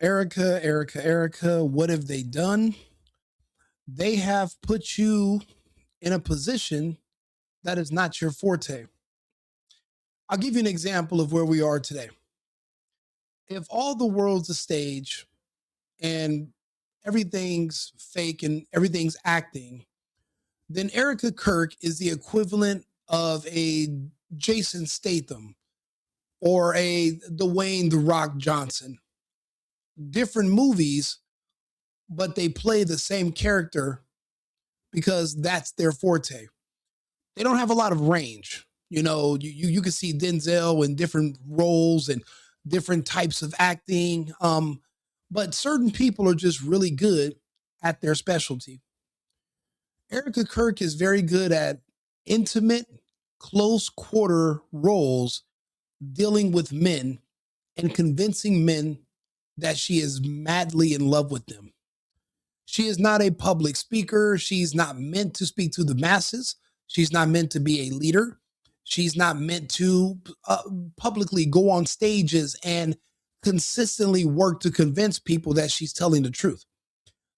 Erica, what have they done? They have put you in a position that is not your forte. I'll give you an example of where we are today. If all the world's a stage and everything's fake and everything's acting, then Erika Kirk is the equivalent of a Jason Statham or a Dwayne The Rock Johnson. Different movies, but they play the same character because that's their forte. They don't have a lot of range. You can see Denzel in different roles and different types of acting. But certain people are just really good at their specialty. Erika Kirk is very good at intimate, close quarter roles dealing with men and convincing men that she is madly in love with them. She is not a public speaker. She's not meant to speak to the masses. She's not meant to be a leader. She's not meant to publicly go on stages and consistently work to convince people that she's telling the truth.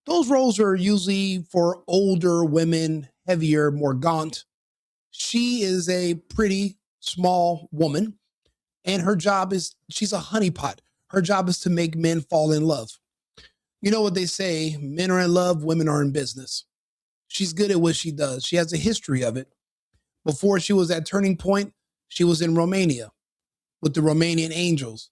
Those roles are usually for older women, heavier, more gaunt. She is a pretty small woman, and her job is she's a honeypot. Her job is to make men fall in love. You know what they say, men are in love, women are in business. She's good at what she does. She has a history of it. Before she was at Turning Point, she was in Romania with the Romanian Angels.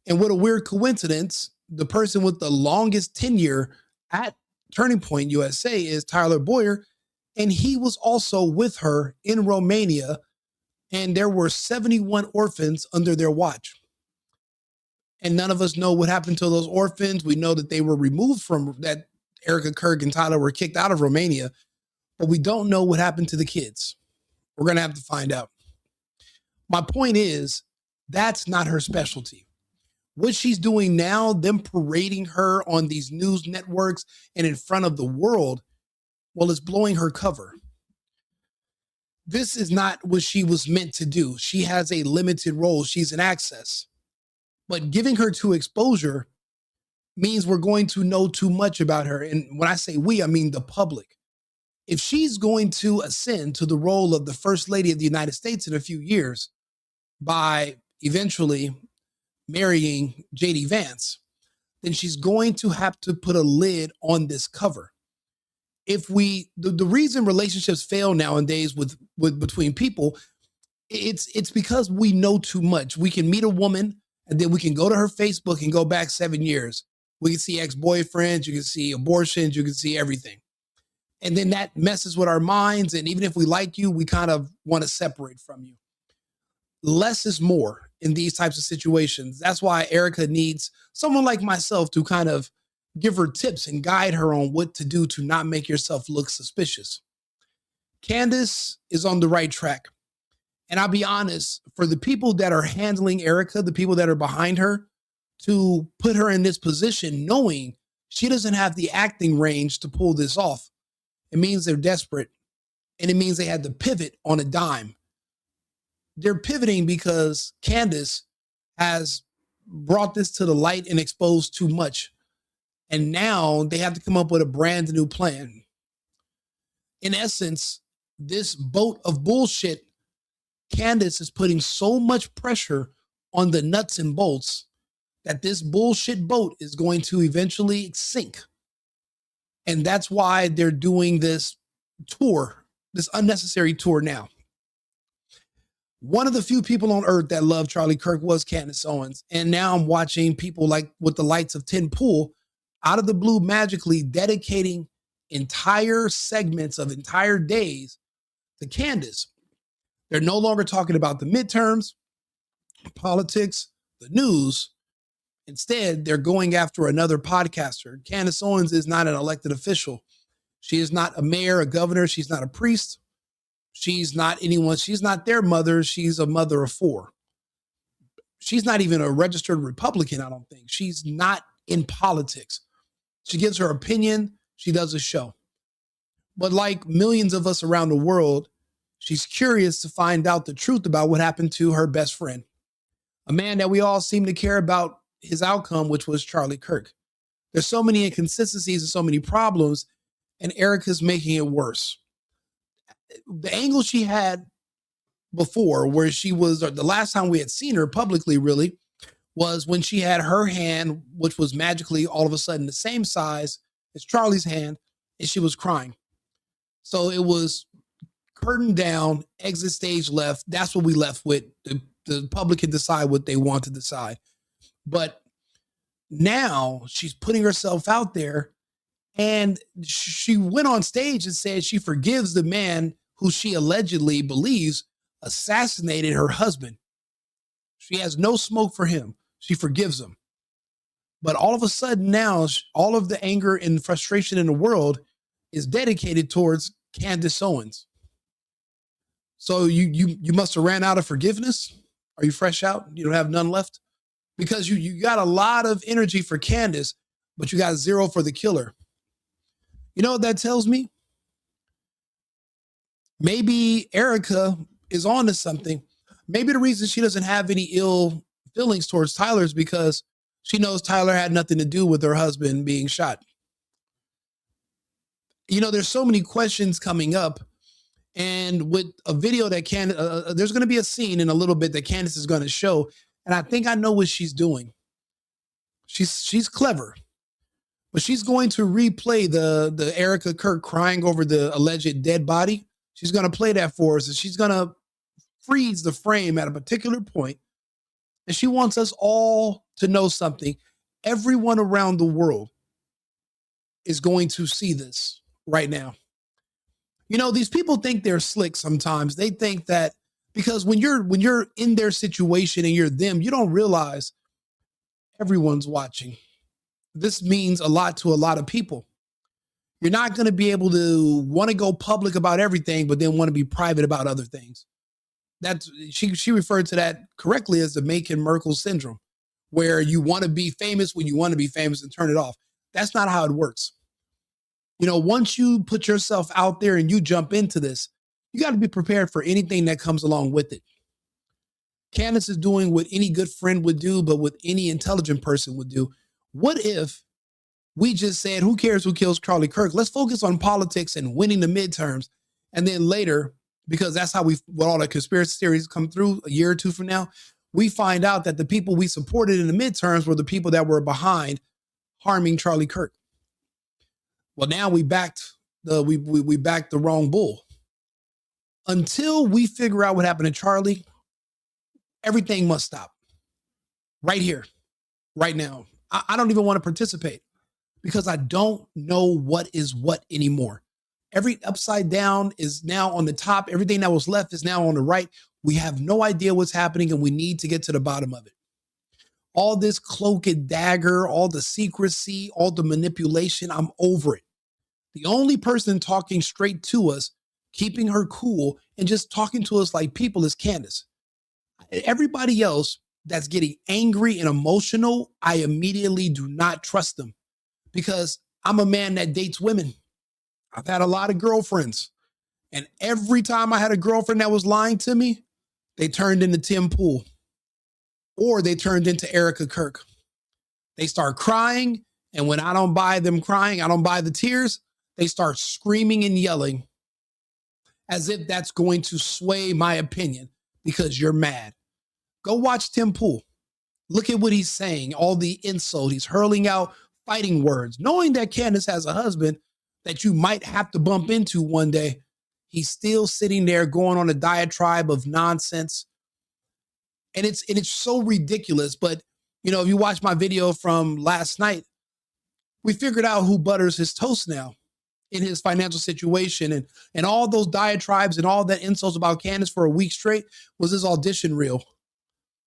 And what a weird coincidence, the person with the longest tenure at Turning Point USA is Tyler Boyer, and he was also with her in Romania, and there were 71 orphans under their watch. And none of us know what happened to those orphans. We know that they were removed from that. Erika Kirk and Tyler were kicked out of Romania, but we don't know what happened to the kids. We're going to have to find out. My point is, that's not her specialty. What she's doing now, them parading her on these news networks and in front of the world, well, it's blowing her cover. This is not what she was meant to do. She has a limited role. She's an access. But giving her to exposure means we're going to know too much about her. And when I say we, I mean the public. If she's going to ascend to the role of the First Lady of the United States in a few years by eventually marrying J.D. Vance, then she's going to have to put a lid on this cover. If the reason relationships fail nowadays with between people, it's because we know too much. We can meet a woman and then we can go to her Facebook and go back 7 years. We can see ex-boyfriends, you can see abortions, you can see everything. And then that messes with our minds. And even if we like you, we kind of want to separate from you. Less is more in these types of situations. That's why Erika needs someone like myself to kind of give her tips and guide her on what to do to not make yourself look suspicious. Candace is on the right track. And I'll be honest, for the people that are handling Erika, the people that are behind her, to put her in this position, knowing she doesn't have the acting range to pull this off, it means they're desperate. And it means they had to pivot on a dime. They're pivoting because Candace has brought this to the light and exposed too much. And now they have to come up with a brand new plan. In essence, this boat of bullshit, Candace is putting so much pressure on the nuts and bolts that this bullshit boat is going to eventually sink. And that's why they're doing this tour, this unnecessary tour now. One of the few people on earth that loved Charlie Kirk was Candace Owens. And now I'm watching people like with the lights of 10 Pool out of the blue magically dedicating entire segments of entire days to Candace. They're no longer talking about the midterms, politics, the news. Instead, they're going after another podcaster. Candace Owens is not an elected official. She is not a mayor, a governor. She's not a priest. She's not anyone. She's not their mother. She's a mother of four. She's not even a registered Republican, I don't think. She's not in politics. She gives her opinion. She does a show. But like millions of us around the world, she's curious to find out the truth about what happened to her best friend, a man that we all seem to care about his outcome, which was Charlie Kirk. There's so many inconsistencies and so many problems, and Erika's making it worse. The angle she had before, where she was, or the last time we had seen her publicly really, was when she had her hand, which was magically all of a sudden the same size as Charlie's hand, and she was crying. So it was curtain down, exit stage left. That's what we left with. The public can decide what they want to decide. But now she's putting herself out there, and she went on stage and said she forgives the man who she allegedly believes assassinated her husband. She has no smoke for him. She forgives him. But all of a sudden now, all of the anger and frustration in the world is dedicated towards Candace Owens. So you must have ran out of forgiveness. Are you fresh out? You don't have none left? Because you got a lot of energy for Candace, but you got zero for the killer. You know what that tells me? Maybe Erika is on to something. Maybe the reason she doesn't have any ill feelings towards Tyler is because she knows Tyler had nothing to do with her husband being shot. You know, there's so many questions coming up. And with a video that there's going to be a scene in a little bit that Candace is going to show. And I think I know what she's doing. She's clever, but she's going to replay the Erika Kirk crying over the alleged dead body. She's going to play that for us, and she's going to freeze the frame at a particular point. And she wants us all to know something. Everyone around the world is going to see this right now. You know, these people think they're slick sometimes. They think that because when you're in their situation and you're them, you don't realize everyone's watching. This means a lot to a lot of people. You're not going to be able to want to go public about everything, but then want to be private about other things. That's she referred to that correctly as the Macon Merkel syndrome, where you want to be famous when you want to be famous and turn it off. That's not how it works. You know, once you put yourself out there and you jump into this, you got to be prepared for anything that comes along with it. Candace is doing what any good friend would do, but what any intelligent person would do. What if we just said, who cares who kills Charlie Kirk? Let's focus on politics and winning the midterms. And then later, because that's how when all the conspiracy theories come through a year or two from now, we find out that the people we supported in the midterms were the people that were behind harming Charlie Kirk. Well, now we backed the wrong bull. Until we figure out what happened to Charlie, everything must stop. Right here, right now. I don't even want to participate because I don't know what is what anymore. Every upside down is now on the top. Everything that was left is now on the right. We have no idea what's happening, and we need to get to the bottom of it. All this cloak and dagger, all the secrecy, all the manipulation, I'm over it. The only person talking straight to us, keeping her cool, and just talking to us like people is Candace. Everybody else that's getting angry and emotional, I immediately do not trust them because I'm a man that dates women. I've had a lot of girlfriends, and every time I had a girlfriend that was lying to me, they turned into Tim Pool or they turned into Erika Kirk. They start crying, and when I don't buy them crying, I don't buy the tears, they start screaming and yelling as if that's going to sway my opinion because you're mad. Go watch Tim Pool. Look at what he's saying, all the insult. He's hurling out fighting words, knowing that Candace has a husband that you might have to bump into one day. He's still sitting there going on a diatribe of nonsense. And it's so ridiculous. But, you know, if you watch my video from last night, we figured out who butters his toast now in his financial situation. And all those diatribes and all that insults about Candace for a week straight was his audition reel.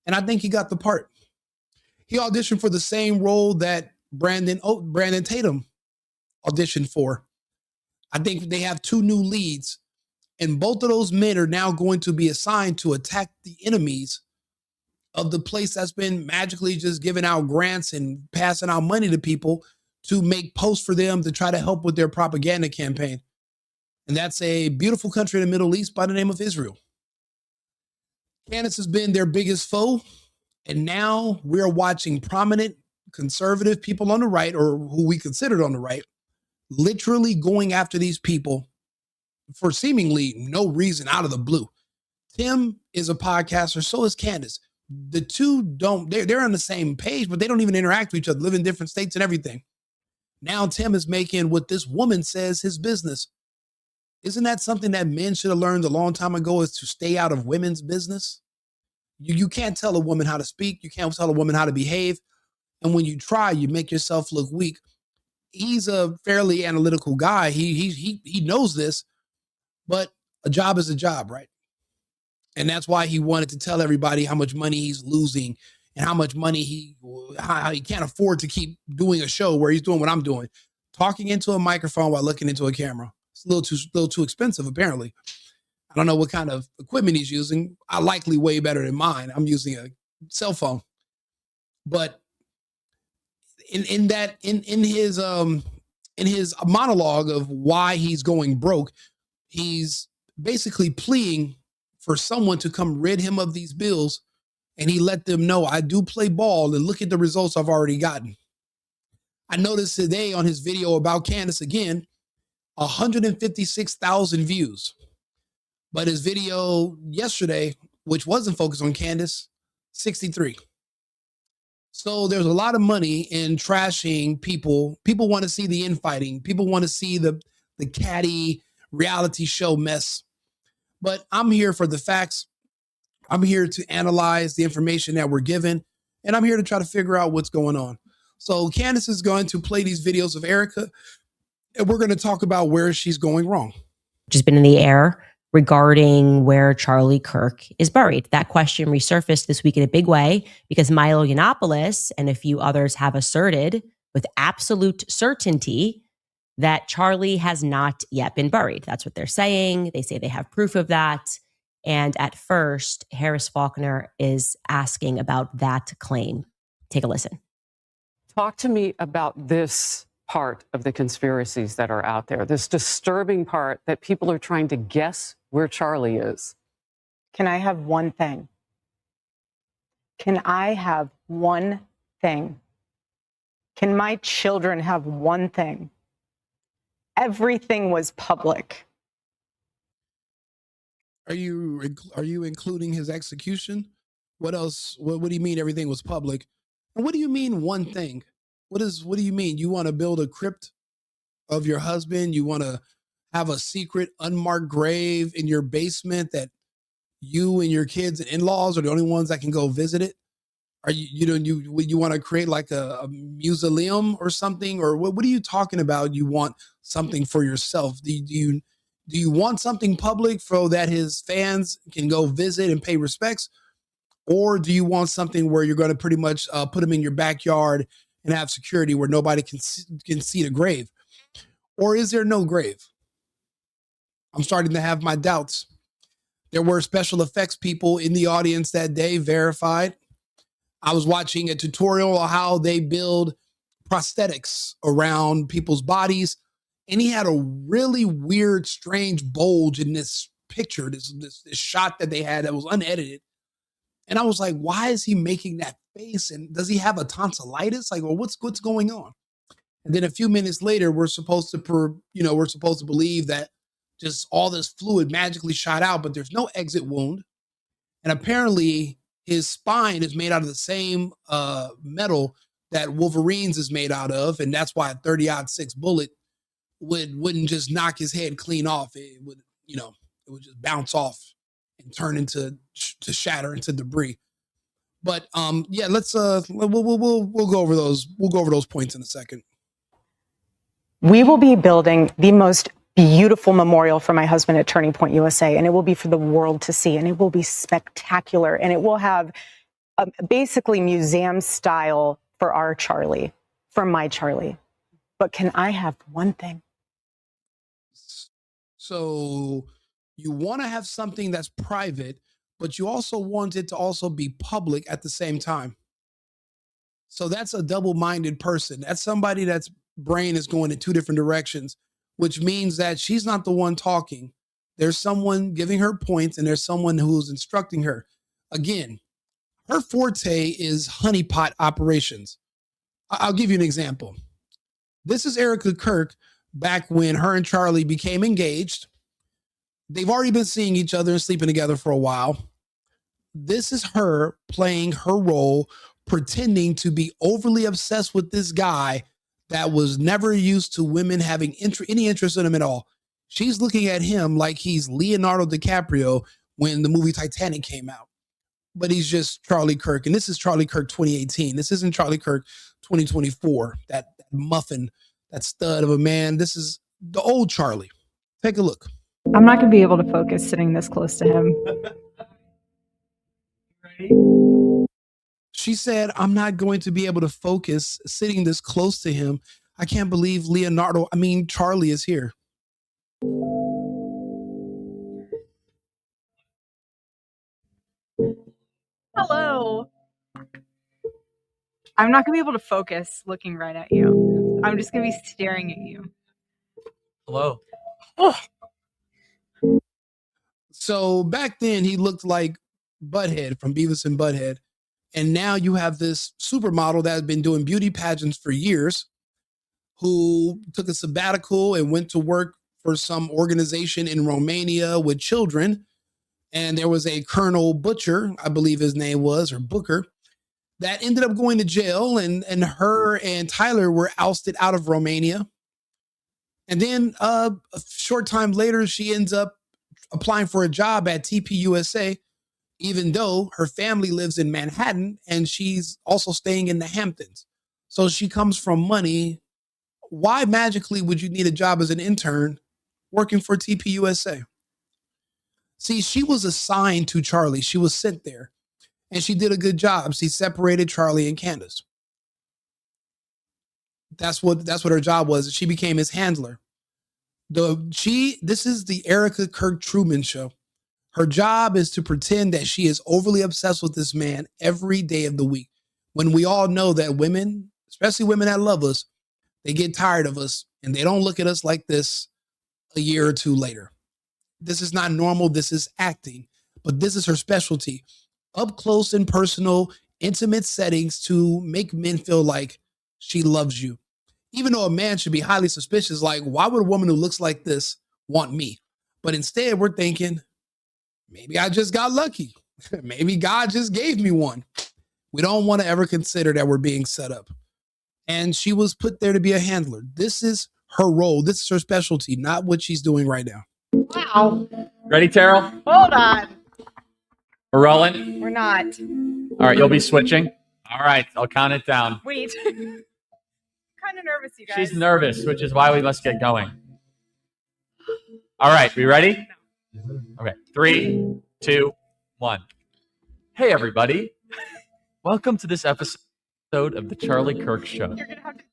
And I think he got the part. He auditioned for the same role that Brandon Tatum auditioned for. I think they have two new leads, and both of those men are now going to be assigned to attack the enemies of the place that's been magically just giving out grants and passing out money to people to make posts for them to try to help with their propaganda campaign. And that's a beautiful country in the Middle East by the name of Israel. Candace has been their biggest foe, And now we're watching prominent conservative people on the right, or who we considered on the right, literally going after these people for seemingly no reason out of the blue. Tim is a podcaster, so is Candace. The two they're on the same page, but they don't even interact with each other, live in different states and everything. Now Tim is making what this woman says his business. Isn't that something that men should have learned a long time ago, is to stay out of women's business? You can't tell a woman how to speak. You can't tell a woman how to behave. And when you try, you make yourself look weak. He's a fairly analytical guy. He knows this, but a job is a job, right? And that's why he wanted to tell everybody how much money he's losing and how much money how he can't afford to keep doing a show where he's doing what I'm doing, talking into a microphone while looking into a camera. It's a little too expensive, apparently. I don't know what kind of equipment he's using. I likely way better than mine. I'm using a cell phone. But in his monologue of why he's going broke, he's basically pleading for someone to come rid him of these bills. And he let them know, I do play ball, and look at the results I've already gotten. I noticed today on his video about Candace again, 156,000 views. But his video yesterday, which wasn't focused on Candace, 63. So there's a lot of money in trashing people. People want to see the infighting. People want to see the catty reality show mess. But I'm here for the facts. I'm here to analyze the information that we're given, and I'm here to try to figure out what's going on. So Candace is going to play these videos of Erika, and we're going to talk about where she's going wrong. Which has been in the air regarding where Charlie Kirk is buried. That question resurfaced this week in a big way because Milo Yiannopoulos and a few others have asserted with absolute certainty that Charlie has not yet been buried. That's what they're saying. They say they have proof of that. And at first, Harris Faulkner is asking about that claim. Take a listen. Talk to me about this part of the conspiracies that are out there, this disturbing part that people are trying to guess where Charlie is. Can I have one thing? Can I have one thing? Can my children have one thing? Everything was public. Are you including his execution? What else? What do you mean everything was public? And what do you mean one thing? What do you mean? You want to build a crypt of your husband? You want to have a secret unmarked grave in your basement that you and your kids and in-laws are the only ones that can go visit it? Are you want to create like a mausoleum or something? Or what are you talking about? You want something for yourself? Do you want something public so that his fans can go visit and pay respects? Or do you want something where you're going to pretty much put him in your backyard and have security where nobody can see the grave? Or is there no grave? I'm starting to have my doubts. There were special effects people in the audience that day, verified. I was watching a tutorial on how they build prosthetics around people's bodies. And he had a really weird, strange bulge in this picture, this shot that they had that was unedited. And I was like, why is he making that face? And does he have a tonsillitis? Like, well, what's going on? And then a few minutes later, we're supposed to believe that just all this fluid magically shot out, but there's no exit wound. And apparently his spine is made out of the same metal that Wolverine's is made out of. And that's why a 30-06 bullet wouldn't just knock his head clean off. It would just bounce off and turn to shatter into debris. But yeah, let's we'll go over those. We'll go over those points in a second. We will be building the most beautiful memorial for my husband at Turning Point USA, and it will be for the world to see, and it will be spectacular, and it will have basically museum style for our Charlie, for my Charlie. But can I have one thing? So you want to have something that's private, but you also want it to also be public at the same time. So that's a double-minded person. That's somebody that's brain is going in two different directions, which means that she's not the one talking. There's someone giving her points and there's someone who's instructing her. Again, Her forte is honeypot operations. I'll give you an example. This is Erika Kirk back when her and Charlie became engaged. They've already been seeing each other and sleeping together for a while. This is her playing her role, pretending to be overly obsessed with this guy that was never used to women having any interest in him at all. She's looking at him like he's Leonardo DiCaprio when the movie Titanic came out. But he's just Charlie Kirk. And this is Charlie Kirk 2018. This isn't Charlie Kirk 2024. That muffin, that stud of a man. This is the old Charlie. Take a look. I'm not going to be able to focus sitting this close to him. She said, I'm not going to be able to focus sitting this close to him. I can't believe Charlie is here. Hello. I'm not going to be able to focus looking right at you. I'm just going to be staring at you. Hello. Oh. So back then he looked like Butthead from Beavis and Butthead. And now you have this supermodel that has been doing beauty pageants for years, who took a sabbatical and went to work for some organization in Romania with children. And there was a Colonel Butcher, I believe his name was, or Booker, that ended up going to jail. And her and Tyler were ousted out of Romania. And then a short time later, she ends up applying for a job at TPUSA, even though her family lives in Manhattan and she's also staying in the Hamptons. So she comes from money. Why magically would you need a job as an intern working for TPUSA? See, she was assigned to Charlie. She was sent there and she did a good job. She separated Charlie and Candace. That's what her job was. She became his handler. This is the Erika Kirk Truman show. Her job is to pretend that she is overly obsessed with this man every day of the week. When we all know that women, especially women that love us, they get tired of us and they don't look at us like this a year or two later. This is not normal. This is acting, but this is her specialty. Up close and personal, intimate settings to make men feel like she loves you. Even though a man should be highly suspicious, like, why would a woman who looks like this want me? But instead, we're thinking, maybe I just got lucky. Maybe God just gave me one. We don't want to ever consider that we're being set up. And she was put there to be a handler. This is her role. This is her specialty, not what she's doing right now. Wow. Ready, Terrell? Hold on. We're rolling? We're not. All right, you'll be switching. All right, I'll count it down. Wait. Kind of nervous, you guys. She's nervous, which is why we must get going. All right, we ready? Okay, 3, 2, 1. Hey, everybody. Welcome to this episode of The Charlie Kirk Show. You're gonna have to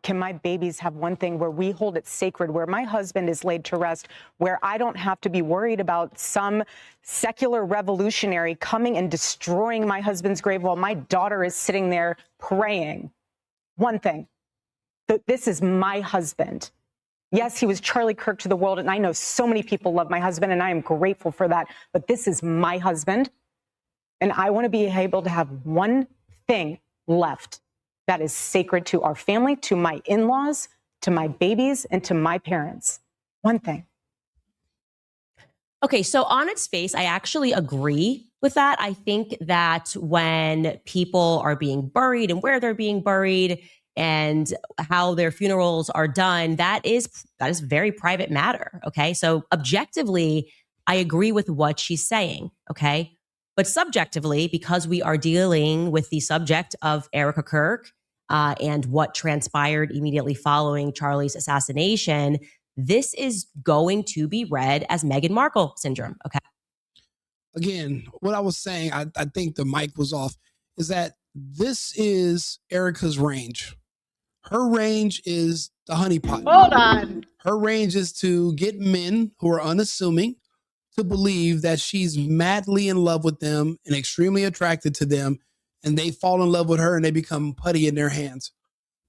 can my babies have one thing where we hold it sacred, where my husband is laid to rest, where I don't have to be worried about some secular revolutionary coming and destroying my husband's grave while my daughter is sitting there praying? One thing, that this is my husband. Yes, he was Charlie Kirk to the world, and I know so many people love my husband, and I am grateful for that, but this is my husband, and I want to be able to have one thing left that is sacred to our family, to my in-laws, to my babies, and to my parents. One thing. Okay, so on its face, I actually agree with that. I think that when people are being buried and where they're being buried and how their funerals are done, that is very private matter. Okay, so objectively, I agree with what she's saying. Okay, but subjectively, because we are dealing with the subject of Erika Kirk and what transpired immediately following Charlie's assassination, this is going to be read as Meghan Markle syndrome. Okay. Again, what I was saying, I think the mic was off, is that this is Erika's range. Her range is the honeypot. Hold on. Her range is to get men who are unassuming to believe that she's madly in love with them and extremely attracted to them, and they fall in love with her and they become putty in their hands.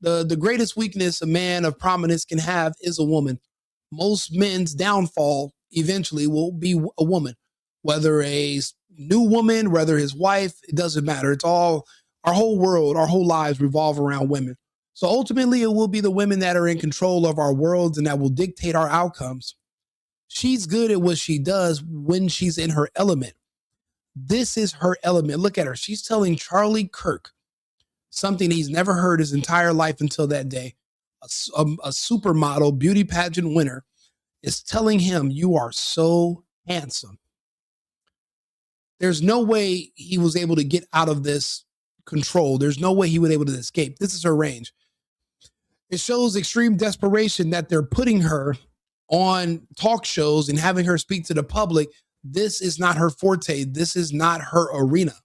The greatest weakness a man of prominence can have is a woman. Most men's downfall eventually will be a woman, whether a new woman, whether his wife, it doesn't matter. It's all, our whole world, our whole lives revolve around women. So ultimately, it will be the women that are in control of our worlds and that will dictate our outcomes. She's good at what she does when she's in her element. This is her element. Look at her. She's telling Charlie Kirk something he's never heard his entire life until that day. A supermodel beauty pageant winner is telling him, "You are so handsome." There's no way he was able to get out of this control. There's no way he was able to escape. This is her range. It shows extreme desperation that they're putting her on talk shows and having her speak to the public. This is not her forte. This is not her arena.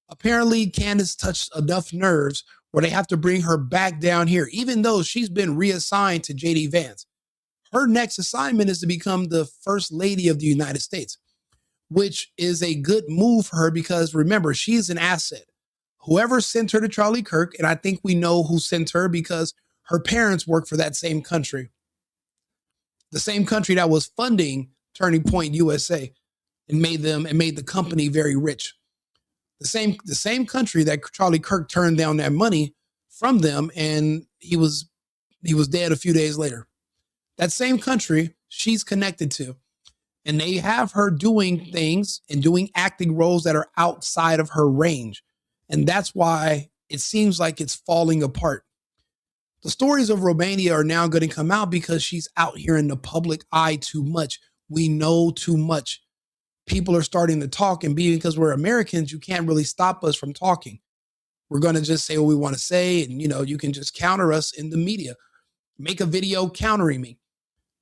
Apparently, Candace touched enough nerves where they have to bring her back down here, even though she's been reassigned to JD Vance. Her next assignment is to become the First Lady of the United States, which is a good move for her because, remember, she's an asset. Whoever sent her to Charlie Kirk, and I think we know who sent her because her parents work for that same country, the same country that was funding Turning Point USA and made the company very rich. The same country that Charlie Kirk turned down that money from them, and he was dead a few days later. That same country she's connected to. And they have her doing things and doing acting roles that are outside of her range. And that's why it seems like it's falling apart. The stories of Romania are now going to come out because she's out here in the public eye too much. We know too much. People are starting to talk, and because we're Americans, you can't really stop us from talking. We're going to just say what we want to say. And, you can just counter us in the media. Make a video countering me,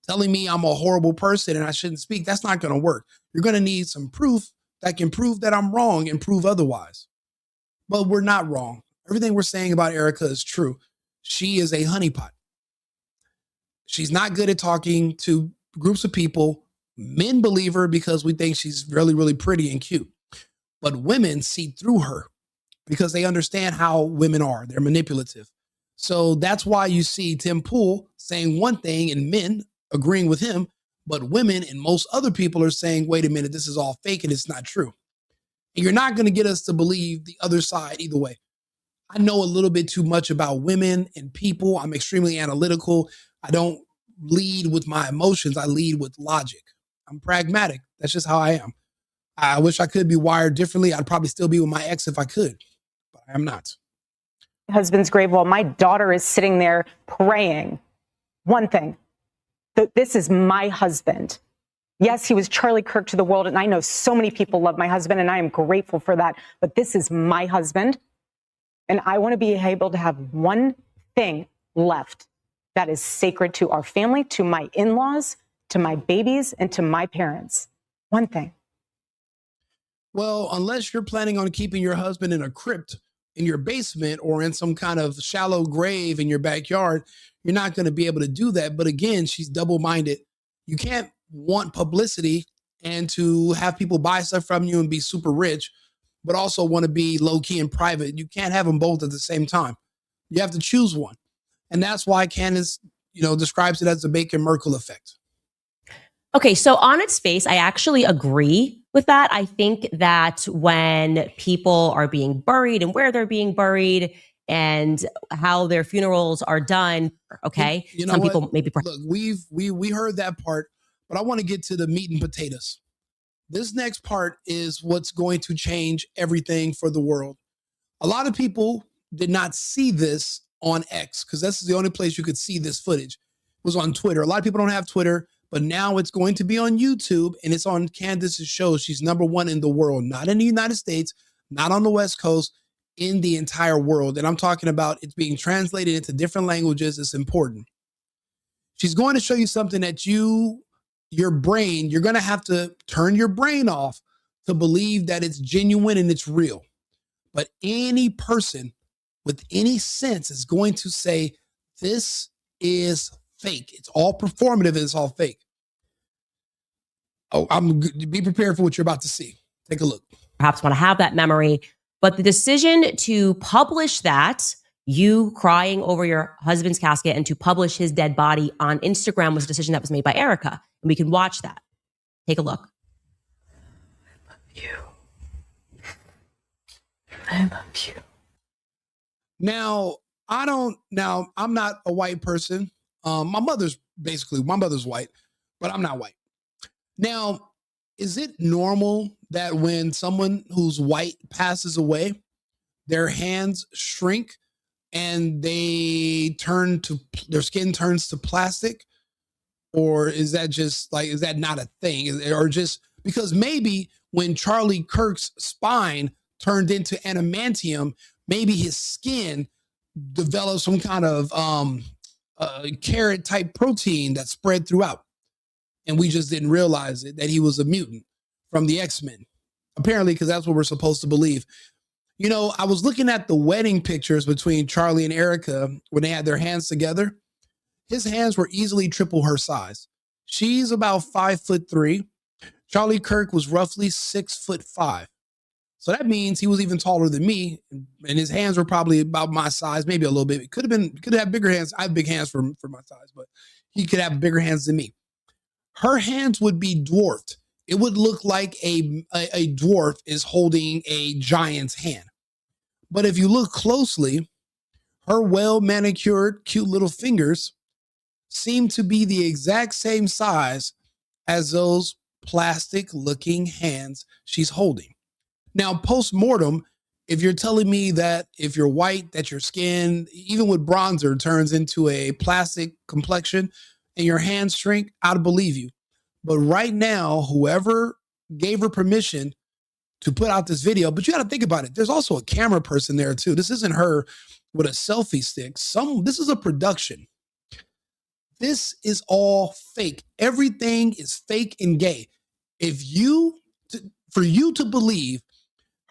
telling me I'm a horrible person and I shouldn't speak. That's not going to work. You're going to need some proof that can prove that I'm wrong and prove otherwise. But we're not wrong. Everything we're saying about Erika is true. She is a honeypot. She's not good at talking to groups of people. Men believe her because we think she's really, really pretty and cute. But women see through her because they understand how women are. They're manipulative. So that's why you see Tim Pool saying one thing and men agreeing with him, but women and most other people are saying, wait a minute, this is all fake and it's not true. And you're not going to get us to believe the other side either way. I know a little bit too much about women and people. I'm extremely analytical. I don't lead with my emotions. I lead with logic. I'm pragmatic. That's just how I am. I wish I could be wired differently. I'd probably still be with my ex if I could, but I am not. Husband's grave while my daughter is sitting there praying. One thing, that this is my husband. Yes, he was Charlie Kirk to the world, and I know so many people love my husband, and I am grateful for that, but this is my husband, and I want to be able to have one thing left that is sacred to our family, to my in-laws, to my babies, and to my parents. One thing. Well, unless you're planning on keeping your husband in a crypt in your basement or in some kind of shallow grave in your backyard, you're not going to be able to do that. But again, she's double-minded. You can't want publicity and to have people buy stuff from you and be super rich, but also want to be low-key and private. You can't have them both at the same time. You have to choose one. And that's why Candace, describes it as the Bacon-Merkel effect. Okay, so on its face, I actually agree with that. I think that when people are being buried and where they're being buried and how their funerals are done, okay, some people maybe. Look, we heard that part, but I want to get to the meat and potatoes. This next part is what's going to change everything for the world. A lot of people did not see this on X because this is the only place you could see this footage. It was on Twitter. A lot of people don't have Twitter, but now it's going to be on YouTube and it's on Candace's show. She's #1 in the world, not in the United States, not on the West Coast, in the entire world. And I'm talking about it's being translated into different languages. It's important. She's going to show you something that you're going to have to turn your brain off to believe that it's genuine and it's real. But any person with any sense is going to say, this is fake. It's all performative and it's all fake. Oh, be prepared for what you're about to see. Take a look. Perhaps want to have that memory, but the decision to publish that, you crying over your husband's casket and to publish his dead body on Instagram was a decision that was made by Erika. And we can watch that. Take a look. I love you. I love you. Now, I'm not a white person. My mother's white, but I'm not white. Now, is it normal that when someone who's white passes away, their hands shrink and their skin turns to plastic? Or is that not a thing? Or just because maybe when Charlie Kirk's spine turned into adamantium, maybe his skin developed some kind of carrot type protein that spread throughout. And we just didn't realize it, that he was a mutant from the X-Men. Apparently, because that's what we're supposed to believe. I was looking at the wedding pictures between Charlie and Erika when they had their hands together. His hands were easily triple her size. She's about 5'3". Charlie Kirk was roughly 6'5". So that means he was even taller than me, and his hands were probably about my size, maybe a little bit. Could have bigger hands. I have big hands for my size, but he could have bigger hands than me. Her hands would be dwarfed. It would look like a dwarf is holding a giant's hand. But if you look closely, her well-manicured, cute little fingers seem to be the exact same size as those plastic-looking hands she's holding. Now, post-mortem, if you're telling me that if you're white, that your skin, even with bronzer, turns into a plastic complexion and your hands shrink, I'd believe you. But right now, whoever gave her permission to put out this video, but you got to think about it. There's also a camera person there too. This isn't her with a selfie stick. This is a production. This is all fake. Everything is fake and gay. For you to believe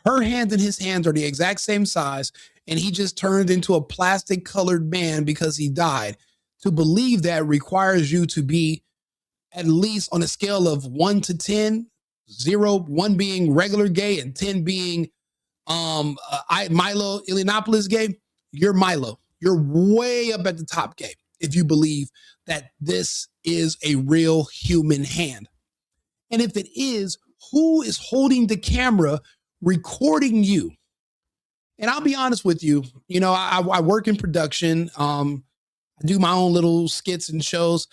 her hands and his hands are the exact same size, and he just turned into a plastic colored man because he died, to believe that requires you to be at least on a scale of 1 to 10, 0, 1 being regular gay and 10 being Milo Yiannopoulos gay. You're Milo. You're way up at the top gay if you believe that this is a real human hand. And if it is, who is holding the camera recording you? And I'll be honest with you, I work in production. I do my own little skits and shows.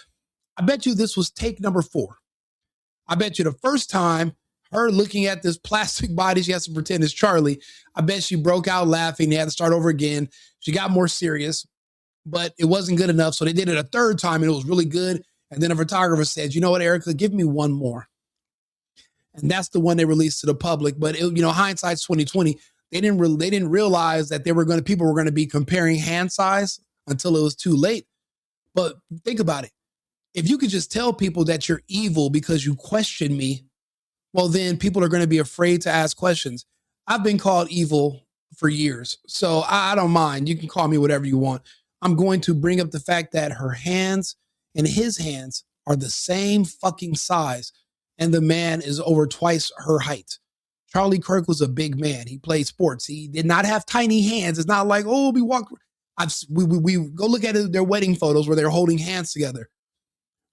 I bet you this was take number 4. I bet you the first time her looking at this plastic body, she has to pretend it's Charlie. I bet she broke out laughing. They had to start over again. She got more serious, but it wasn't good enough. So they did it a third time and it was really good. And then a photographer said, you know what, Erika, give me one more. And that's the one they released to the public. But hindsight's 2020. They didn't realize that people were going to be comparing hand size until it was too late. But think about it. If you could just tell people that you're evil because you question me, well, then people are going to be afraid to ask questions. I've been called evil for years. So I don't mind. You can call me whatever you want. I'm going to bring up the fact that her hands and his hands are the same fucking size, and the man is over twice her height. Charlie Kirk was a big man. He played sports. He did not have tiny hands. It's not like, oh, we walk. We go look at their wedding photos where they're holding hands together.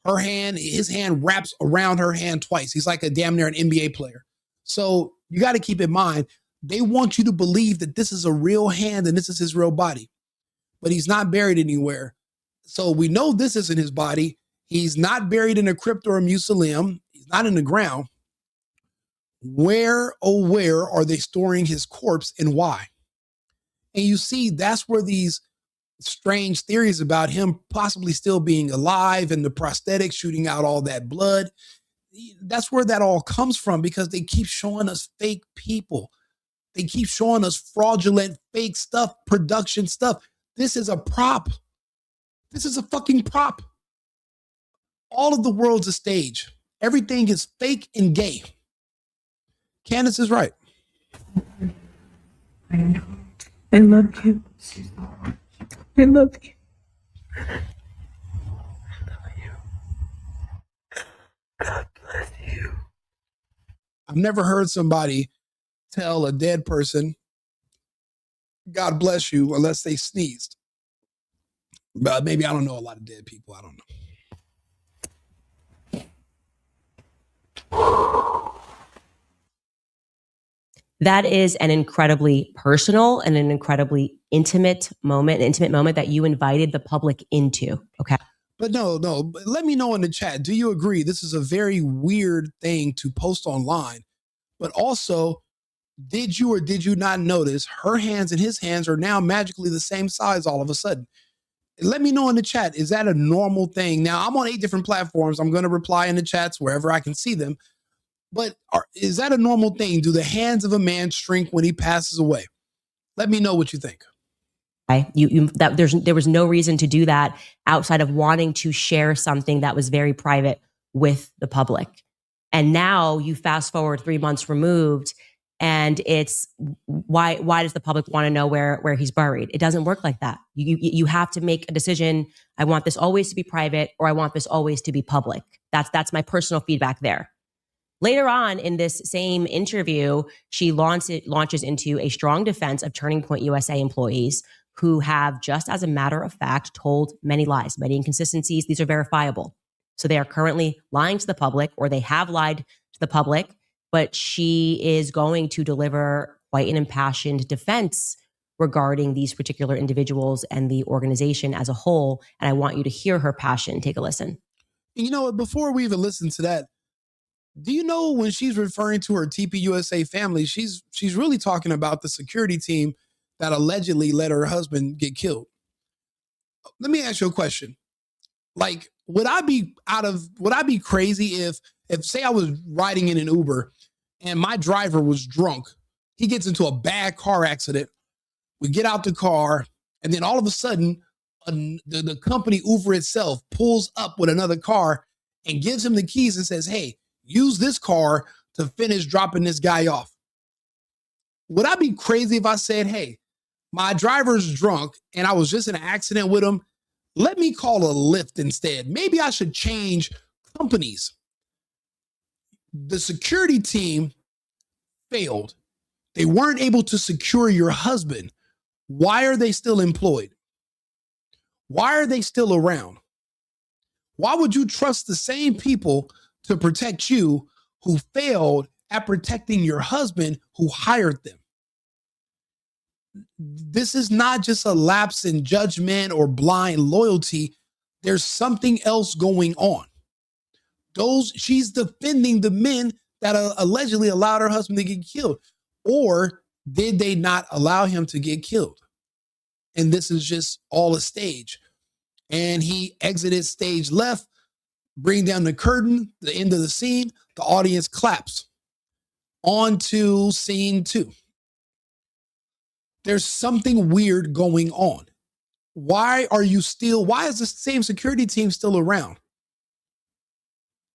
His hand wraps around her hand twice. He's like a damn near an NBA player. So you got to keep in mind, they want you to believe that this is a real hand and this is his real body, but he's not buried anywhere. So we know this isn't his body. He's not buried in a crypt or a mausoleum. He's not in the ground. Where, oh, where are they storing his corpse and why? And you see, that's where these strange theories about him possibly still being alive and the prosthetics shooting out all that blood, that's where that all comes from, because they keep showing us fake people. They keep showing us fraudulent, fake stuff, production stuff. This is a prop. This is a fucking prop. All of the world's a stage. Everything is fake and gay. Candace is right. I know. I love you. I love you. I love you. God bless you. I've never heard somebody tell a dead person, God bless you, unless they sneezed. But maybe I don't know a lot of dead people. I don't know. That is an incredibly personal and an incredibly intimate moment that you invited the public into. Okay. But no, let me know in the chat. Do you agree? This is a very weird thing to post online, but also, did you or did you not notice her hands and his hands are now magically the same size all of a sudden? Let me know in the chat. Is that a normal thing? Now, I'm on 8 different platforms. I'm going to reply in the chats wherever I can see them. But is that a normal thing? Do the hands of a man shrink when he passes away? Let me know what you think. There was no reason to do that outside of wanting to share something that was very private with the public. And now you fast forward 3 months removed, and it's why does the public want to know where he's buried? It doesn't work like that. You have to make a decision. I want this always to be private, or I want this always to be public. That's my personal feedback there. Later on in this same interview, she launches into a strong defense of Turning Point USA employees who have, just as a matter of fact, told many lies, many inconsistencies. These are verifiable. So they are currently lying to the public, or they have lied to the public, but she is going to deliver quite an impassioned defense regarding these particular individuals and the organization as a whole. And I want you to hear her passion. Take a listen. You know, before we even listen to that, do you know when she's referring to her TPUSA family, she's really talking about the security team that allegedly let her husband get killed? Let me ask you a question. Like, would I be crazy if say I was riding in an Uber and my driver was drunk, he gets into a bad car accident, we get out the car, and then all of a sudden the company Uber itself pulls up with another car and gives him the keys and says, hey, use this car to finish dropping this guy off. Would I be crazy if I said, hey, my driver's drunk and I was just in an accident with him, let me call a Lyft instead. Maybe I should change companies. The security team failed. They weren't able to secure your husband. Why are they still employed? Why are they still around? Why would you trust the same people to protect you who failed at protecting your husband who hired them? This is not just a lapse in judgment or blind loyalty. There's something else going on. She's defending the men that allegedly allowed her husband to get killed. Or did they not allow him to get killed? And this is just all a stage. And he exited stage left, bring down the curtain, the end of the scene, the audience claps. On to scene 2. There's something weird going on. Why is the same security team still around?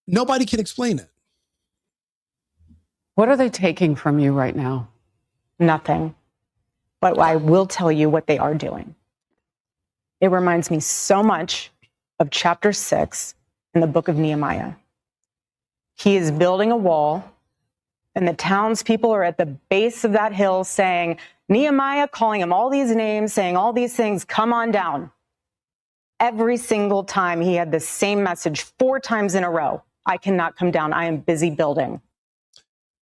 Nobody can explain it. What are they taking from you right now? Nothing. but I will tell you what they are doing. It reminds me so much of chapter 6 in the book of Nehemiah. He is building a wall, and the townspeople are at the base of that hill saying, Nehemiah, calling him all these names, saying all these things, come on down. Every single time he had the same message 4 times in a row. I cannot come down. I am busy building.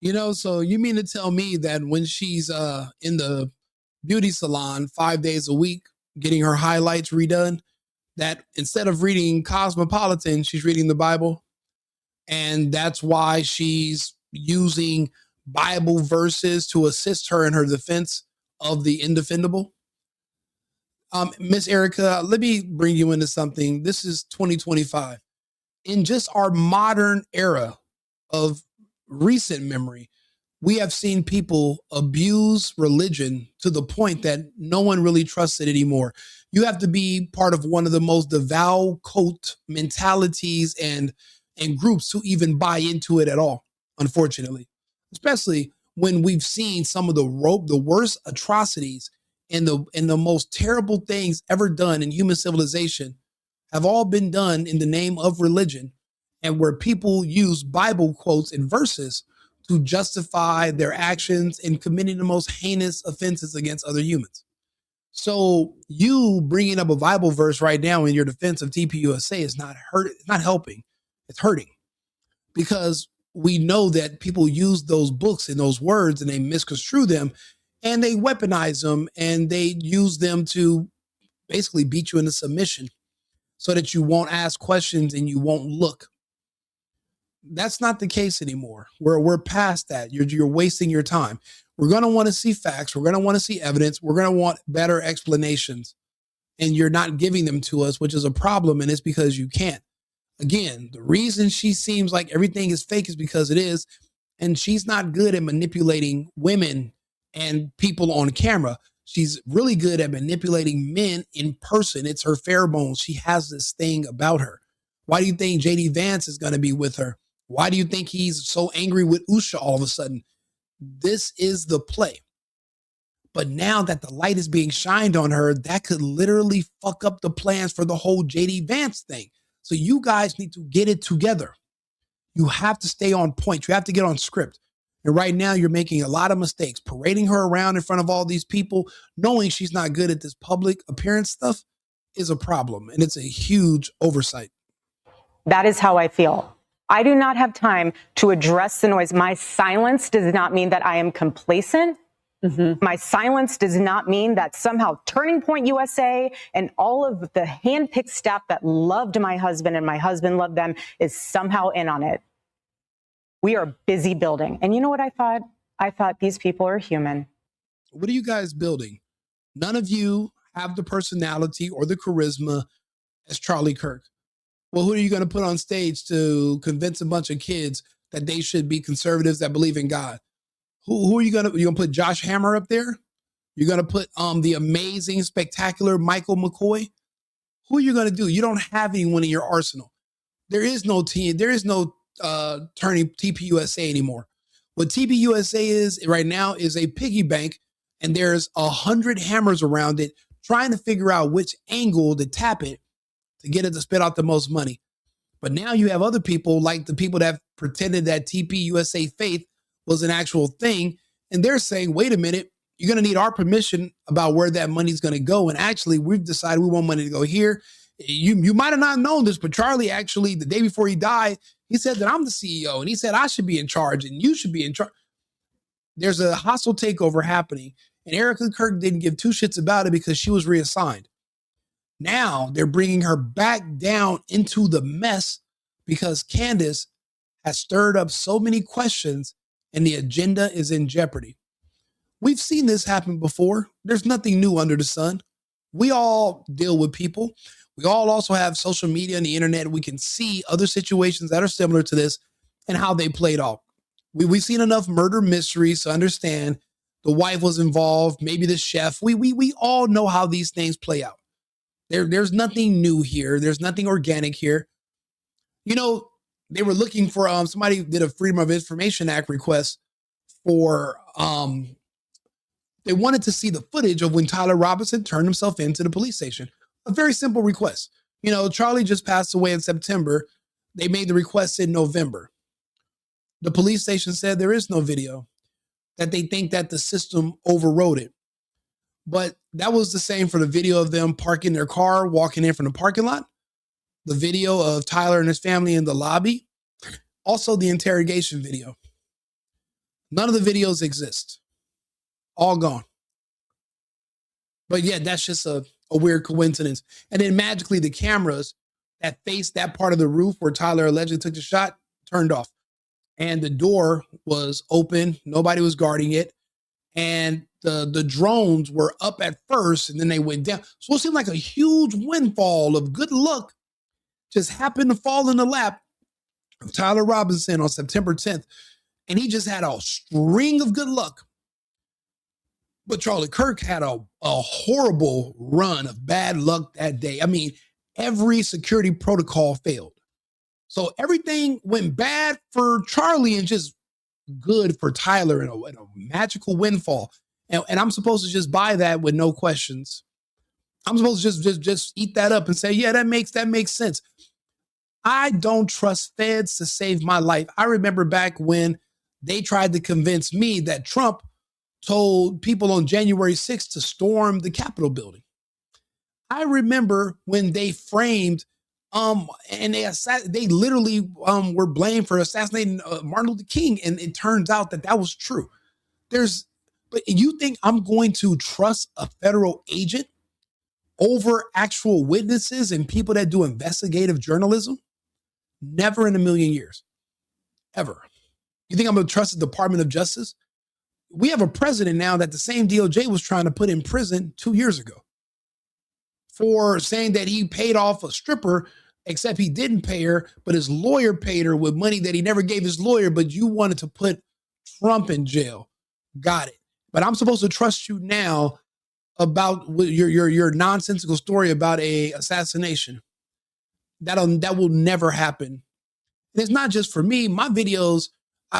You know, so you mean to tell me that when she's in the beauty salon 5 days a week, getting her highlights redone, that instead of reading Cosmopolitan, she's reading the Bible? And that's why she's using Bible verses to assist her in her defense of the indefendable? Miss Erika, let me bring you into something. This is 2025. In just our modern era of recent memory, we have seen people abuse religion to the point that no one really trusts it anymore. You have to be part of one of the most devout cult mentalities and groups to even buy into it at all, unfortunately. Especially when we've seen some of the worst atrocities and the most terrible things ever done in human civilization have all been done in the name of religion, and where people use Bible quotes and verses to justify their actions in committing the most heinous offenses against other humans. So you bringing up a Bible verse right now in your defense of TPUSA is not helping. It's hurting, because we know that people use those books and those words and they misconstrue them and they weaponize them and they use them to basically beat you into submission so that you won't ask questions and you won't look. That's not the case anymore. We're past that. You're wasting your time. We're going to want to see facts. We're going to want to see evidence. We're going to want better explanations. And you're not giving them to us, which is a problem. And it's because you can't. Again, the reason she seems like everything is fake is because it is. And she's not good at manipulating women and people on camera. She's really good at manipulating men in person. It's her pheromones. She has this thing about her. Why do you think JD Vance is going to be with her? Why do you think he's so angry with Usha all of a sudden? This is the play. But now that the light is being shined on her, that could literally fuck up the plans for the whole JD Vance thing. So you guys need to get it together. You have to stay on point. You have to get on script. And right now you're making a lot of mistakes. Parading her around in front of all these people, knowing she's not good at this public appearance stuff, is a problem. And it's a huge oversight. That is how I feel. I do not have time to address the noise. My silence does not mean that I am complacent. Mm-hmm. My silence does not mean that somehow Turning Point USA and all of the handpicked staff that loved my husband and my husband loved them is somehow in on it. We are busy building. And you know what I thought? I thought these people are human. What are you guys building? None of you have the personality or the charisma as Charlie Kirk. Well, who are you going to put on stage to convince a bunch of kids that they should be conservatives that believe in God? Who are you going to put Josh Hammer up there? You're going to put the amazing, spectacular Michael McCoy? Who are you going to do? You don't have anyone in your arsenal. There is no team. There is no turning TPUSA anymore. What TPUSA is right now is a piggy bank, and there's 100 hammers around it trying to figure out which angle to tap it to get it to spit out the most money. But now you have other people, like the people that pretended that TPUSA faith was an actual thing, and they're saying, wait a minute, you're going to need our permission about where that money's going to go. And actually, we've decided we want money to go here. You might have not known this, but Charlie actually, the day before he died, he said that I'm the CEO, and he said I should be in charge and you should be in charge. There's a hostile takeover happening, and Erika Kirk didn't give two shits about it because she was reassigned. Now they're bringing her back down into the mess because Candace has stirred up so many questions and the agenda is in jeopardy. We've seen this happen before. There's nothing new under the sun. We all deal with people. We all also have social media and the internet. We can see other situations that are similar to this and how they played out. We've seen enough murder mysteries to understand the wife was involved, maybe the chef. We all know how these things play out. There's nothing new here. There's nothing organic here. You know, they were looking for somebody did a Freedom of Information Act request for They wanted to see the footage of when Tyler Robinson turned himself into the police station. A very simple request. You know, Charlie just passed away in September. They made the request in November. The police station said there is no video, that they think that the system overrode it. But that was the same for the video of them parking their car, walking in from the parking lot, the video of Tyler and his family in the lobby, also the interrogation video. None of the videos exist. All gone. But yeah, that's just a weird coincidence. And then magically the cameras that faced that part of the roof where Tyler allegedly took the shot turned off. And the door was open. Nobody was guarding it. And the drones were up at first and then they went down. So it seemed like a huge windfall of good luck just happened to fall in the lap of Tyler Robinson on September 10th. And he just had a string of good luck. But Charlie Kirk had a horrible run of bad luck that day. I mean, every security protocol failed. So everything went bad for Charlie and just good for Tyler in a magical windfall. And I'm supposed to just buy that with no questions. I'm supposed to just eat that up and say, yeah, that makes sense. I don't trust feds to save my life. I remember back when they tried to convince me that Trump told people on January 6th to storm the Capitol building. I remember when they framed and they literally were blamed for assassinating Martin Luther King, and it turns out that was true. But you think I'm going to trust a federal agent over actual witnesses and people that do investigative journalism? Never in a million years, ever. You think I'm going to trust the Department of Justice? We have a president now that the same DOJ was trying to put in prison 2 years ago for saying that he paid off a stripper, except he didn't pay her, but his lawyer paid her with money that he never gave his lawyer, but you wanted to put Trump in jail. Got it. But I'm supposed to trust you now about your nonsensical story about a assassination. That will never happen. And it's not just for me. My videos,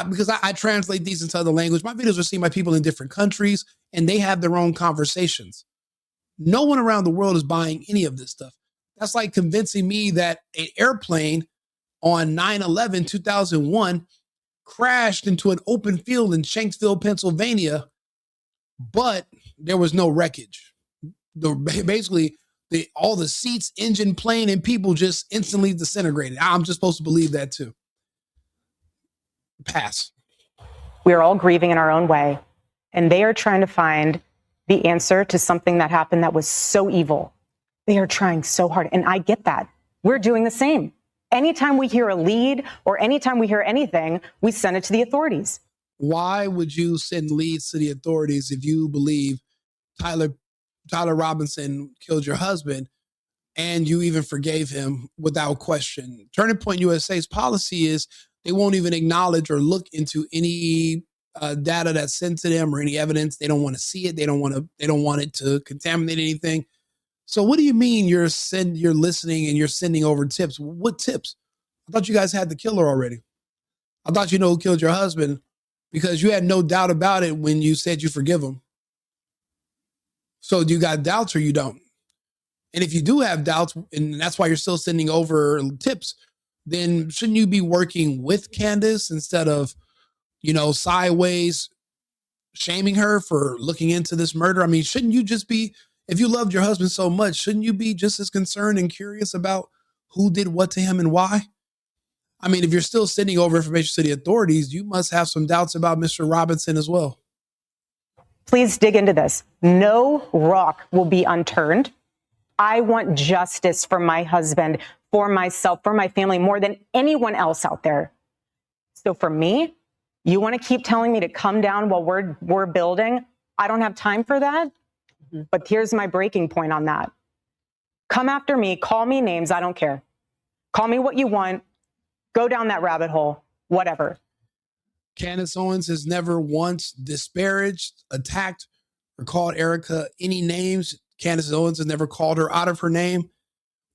because I translate these into other language, my videos are seen by people in different countries, and they have their own conversations. No one around the world is buying any of this stuff. That's like convincing me that an airplane on 9/11/2001 crashed into an open field in Shanksville, Pennsylvania, but there was no wreckage. Basically, all the seats, engine, plane, and people just instantly disintegrated. I'm just supposed to believe that too. Pass. We are all grieving in our own way, and they are trying to find the answer to something that happened that was so evil. They are trying so hard, and I get that. We're doing the same. Anytime we hear a lead or anytime we hear anything, we send it to the authorities. Why would you send leads to the authorities if you believe Tyler Robinson killed your husband and you even forgave him without question? Turning Point USA's policy is they won't even acknowledge or look into any data that's sent to them or any evidence. They don't want to see it. They don't want it to contaminate anything. So what do you mean you're listening and you're sending over tips? What tips? I thought you guys had the killer already. I thought you know who killed your husband because you had no doubt about it when you said you forgive him. So do you got doubts or you don't? And if you do have doubts, and that's why you're still sending over tips, then shouldn't you be working with Candace instead of, sideways shaming her for looking into this murder? I mean, shouldn't you just be, if you loved your husband so much, shouldn't you be just as concerned and curious about who did what to him and why? I mean, if you're still sending over information to the authorities, you must have some doubts about Mr. Robinson as well. Please dig into this. No rock will be unturned. I want justice for my husband, for myself, for my family, more than anyone else out there. So for me, you want to keep telling me to come down while we're building? I don't have time for that. But here's my breaking point on that. Come after me, call me names, I don't care. Call me what you want, go down that rabbit hole, whatever. Candace Owens has never once disparaged, attacked, or called Erika any names. Candace Owens has never called her out of her name.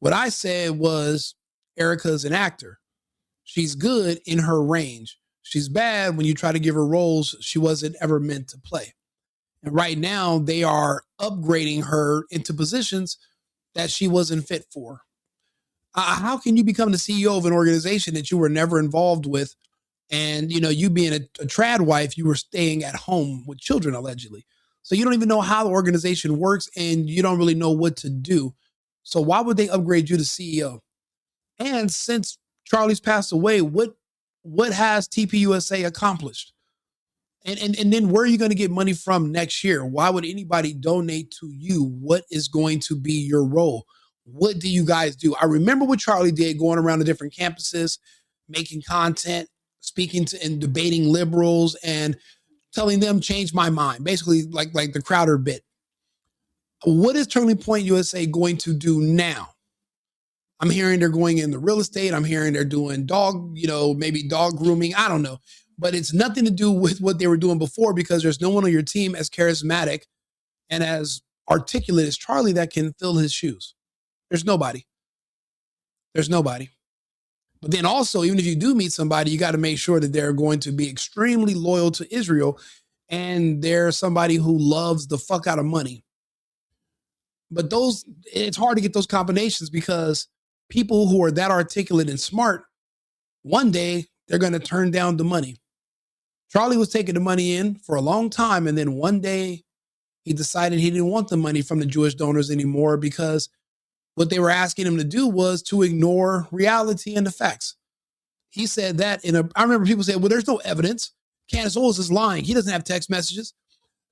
What I said was Erika's an actor. She's good in her range. She's bad when you try to give her roles she wasn't ever meant to play. And right now they are upgrading her into positions that she wasn't fit for. How can you become the CEO of an organization that you were never involved with? And, you being a trad wife, you were staying at home with children, allegedly. So you don't even know how the organization works and you don't really know what to do. So why would they upgrade you to CEO? And since Charlie's passed away, what has TPUSA accomplished? And then where are you going to get money from next year? Why would anybody donate to you? What is going to be your role? What do you guys do? I remember what Charlie did, going around to different campuses, making content, speaking to and debating liberals and telling them change my mind, basically like the Crowder bit. What is Turning Point USA going to do now? I'm hearing they're going in the real estate. I'm hearing they're doing maybe dog grooming. I don't know. But it's nothing to do with what they were doing before, because there's no one on your team as charismatic and as articulate as Charlie that can fill his shoes. There's nobody. But then also, even if you do meet somebody, you got to make sure that they're going to be extremely loyal to Israel and they're somebody who loves the fuck out of money. But it's hard to get those combinations, because people who are that articulate and smart, one day they're going to turn down the money. Charlie was taking the money in for a long time, and then one day he decided he didn't want the money from the Jewish donors anymore, because what they were asking him to do was to ignore reality and the facts. He said that I remember people saying, well, there's no evidence. Candace Owens is lying. He doesn't have text messages.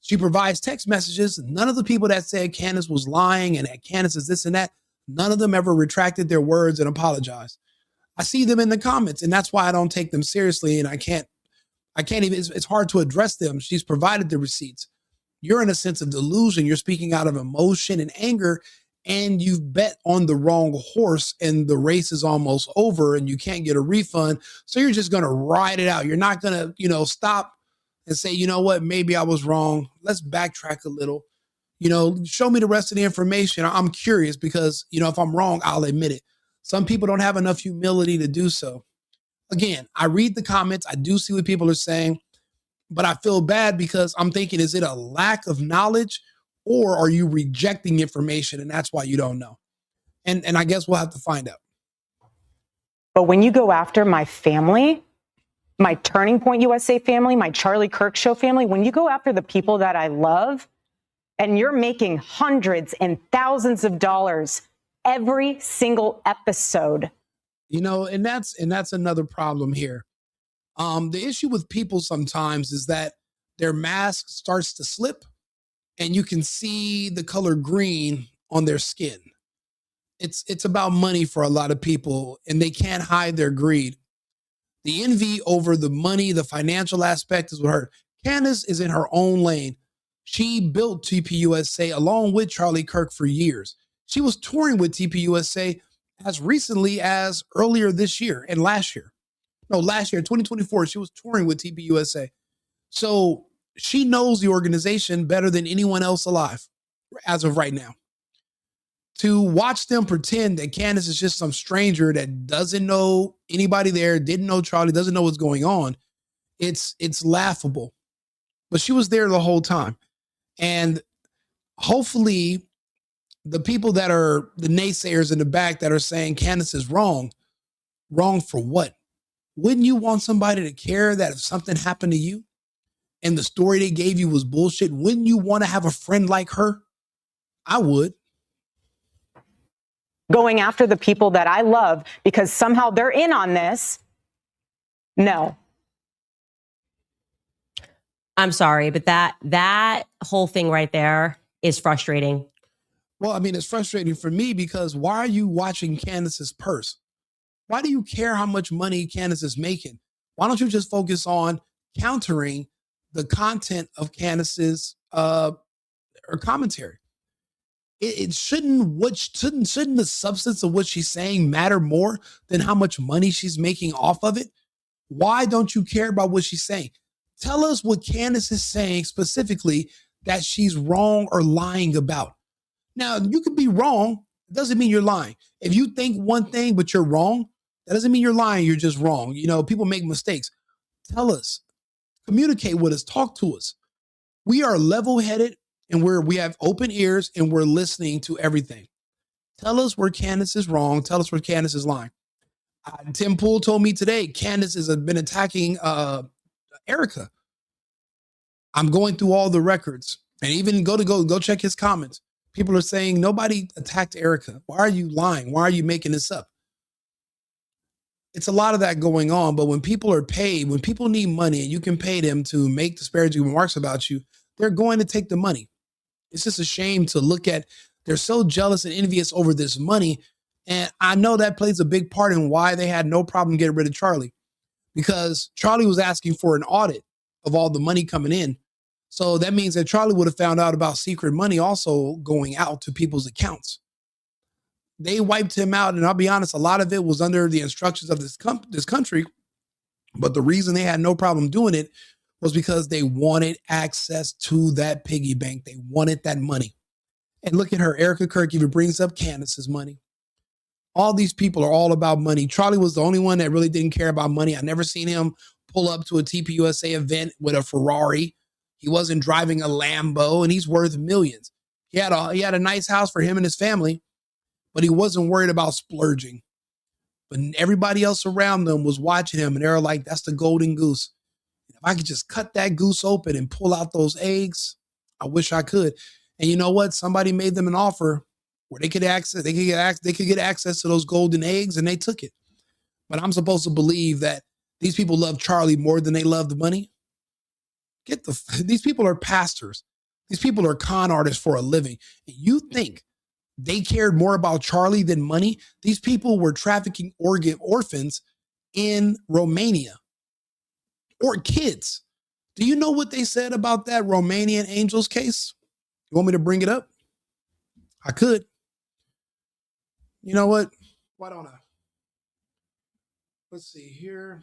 She provides text messages. None of the people that said Candace was lying and that Candace is this and that, none of them ever retracted their words and apologized. I see them in the comments, and that's why I don't take them seriously. And I can't even, it's hard to address them. She's provided the receipts. You're in a sense of delusion. You're speaking out of emotion and anger, and you've bet on the wrong horse and the race is almost over and you can't get a refund. So you're just going to ride it out. You're not going to, stop and say, you know what, maybe I was wrong. Let's backtrack a little, show me the rest of the information. I'm curious, because, if I'm wrong, I'll admit it. Some people don't have enough humility to do so. Again, I read the comments. I do see what people are saying, but I feel bad because I'm thinking, is it a lack of knowledge, or are you rejecting information and that's why you don't know? And I guess we'll have to find out. But when you go after my family, my Turning Point USA family, my Charlie Kirk Show family, when you go after the people that I love, and you're making hundreds and thousands of dollars every single episode. And that's another problem here. The issue with people sometimes is that their mask starts to slip and you can see the color green on their skin. It's about money for a lot of people, and they can't hide their greed. The envy over the money, the financial aspect is what hurt. Candace is in her own lane. She built TPUSA along with Charlie Kirk for years. She was touring with TPUSA as recently as earlier this year and last year. No, last year, 2024, she was touring with TPUSA. So she knows the organization better than anyone else alive as of right now. To watch them pretend that Candace is just some stranger that doesn't know anybody there, didn't know Charlie, doesn't know what's going on, it's laughable. But she was there the whole time. And hopefully the people that are the naysayers in the back that are saying Candace is wrong for what? Wouldn't you want somebody to care that if something happened to you and the story they gave you was bullshit, wouldn't you want to have a friend like her? I would. Going after the people that I love because somehow they're in on this. No. I'm sorry, but that whole thing right there is frustrating. Well, I mean, it's frustrating for me because why are you watching Candace's purse? Why do you care how much money Candace is making? Why don't you just focus on countering the content of Candace's or commentary? Shouldn't the substance of what she's saying matter more than how much money she's making off of it? Why don't you care about what she's saying? Tell us what Candace is saying specifically that she's wrong or lying about. Now, you could be wrong. It doesn't mean you're lying. If you think one thing, but you're wrong, that doesn't mean you're lying. You're just wrong. People make mistakes. Tell us. Communicate with us. Talk to us. We are level-headed and we have open ears and we're listening to everything. Tell us where Candace is wrong. Tell us where Candace is lying. Tim Pool told me today, Candace has been attacking Erika. I'm going through all the records and even go check his comments. People are saying nobody attacked Erika. Why are you lying? Why are you making this up? It's a lot of that going on, but when people are paid, when people need money and you can pay them to make disparaging remarks about you, they're going to take the money. It's just a shame to look at. They're so jealous and envious over this money. And I know that plays a big part in why they had no problem getting rid of Charlie, because Charlie was asking for an audit of all the money coming in. So that means that Charlie would have found out about secret money also going out to people's accounts. They wiped him out. And I'll be honest, a lot of it was under the instructions of this country. But the reason they had no problem doing it was because they wanted access to that piggy bank. They wanted that money. And look at her. Erika Kirk even brings up Candace's money. All these people are all about money. Charlie was the only one that really didn't care about money. I never seen him pull up to a TPUSA event with a Ferrari. He wasn't driving a Lambo, and he's worth millions. He had a nice house for him and his family, but he wasn't worried about splurging. But everybody else around them was watching him, and they were like, that's the golden goose. If I could just cut that goose open and pull out those eggs, I wish I could. And you know what? Somebody made them an offer where they could get access to those golden eggs, and they took it. But I'm supposed to believe that these people love Charlie more than they love the money? These people are pastors. These people are con artists for a living. And you think they cared more about Charlie than money? These people were trafficking orphans in Romania, or kids. Do you know what they said about that Romanian Angels case? You want me to bring it up? I could. You know what? Why don't I? Let's see here.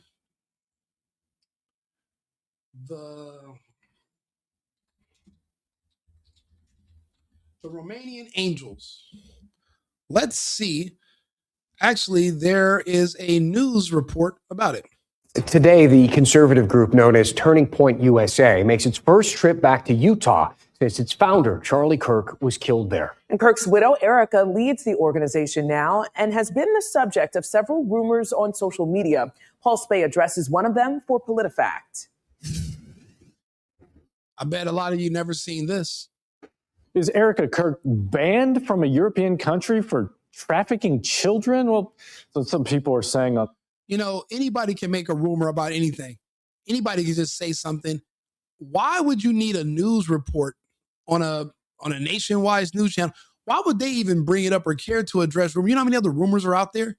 The Romanian Angels. Let's see. Actually, there is a news report about it. Today, the conservative group known as Turning Point USA makes its first trip back to Utah since its founder, Charlie Kirk, was killed there. And Kirk's widow, Erika, leads the organization now and has been the subject of several rumors on social media. Paul Spey addresses one of them for PolitiFact. I bet a lot of you never seen this. Is Erika Kirk banned from a European country for trafficking children? Well, so some people are saying... You know, anybody can make a rumor about anything. Anybody can just say something. Why would you need a news report on a nationwide news channel? Why would they even bring it up or care to address rumors? You know how many other rumors are out there?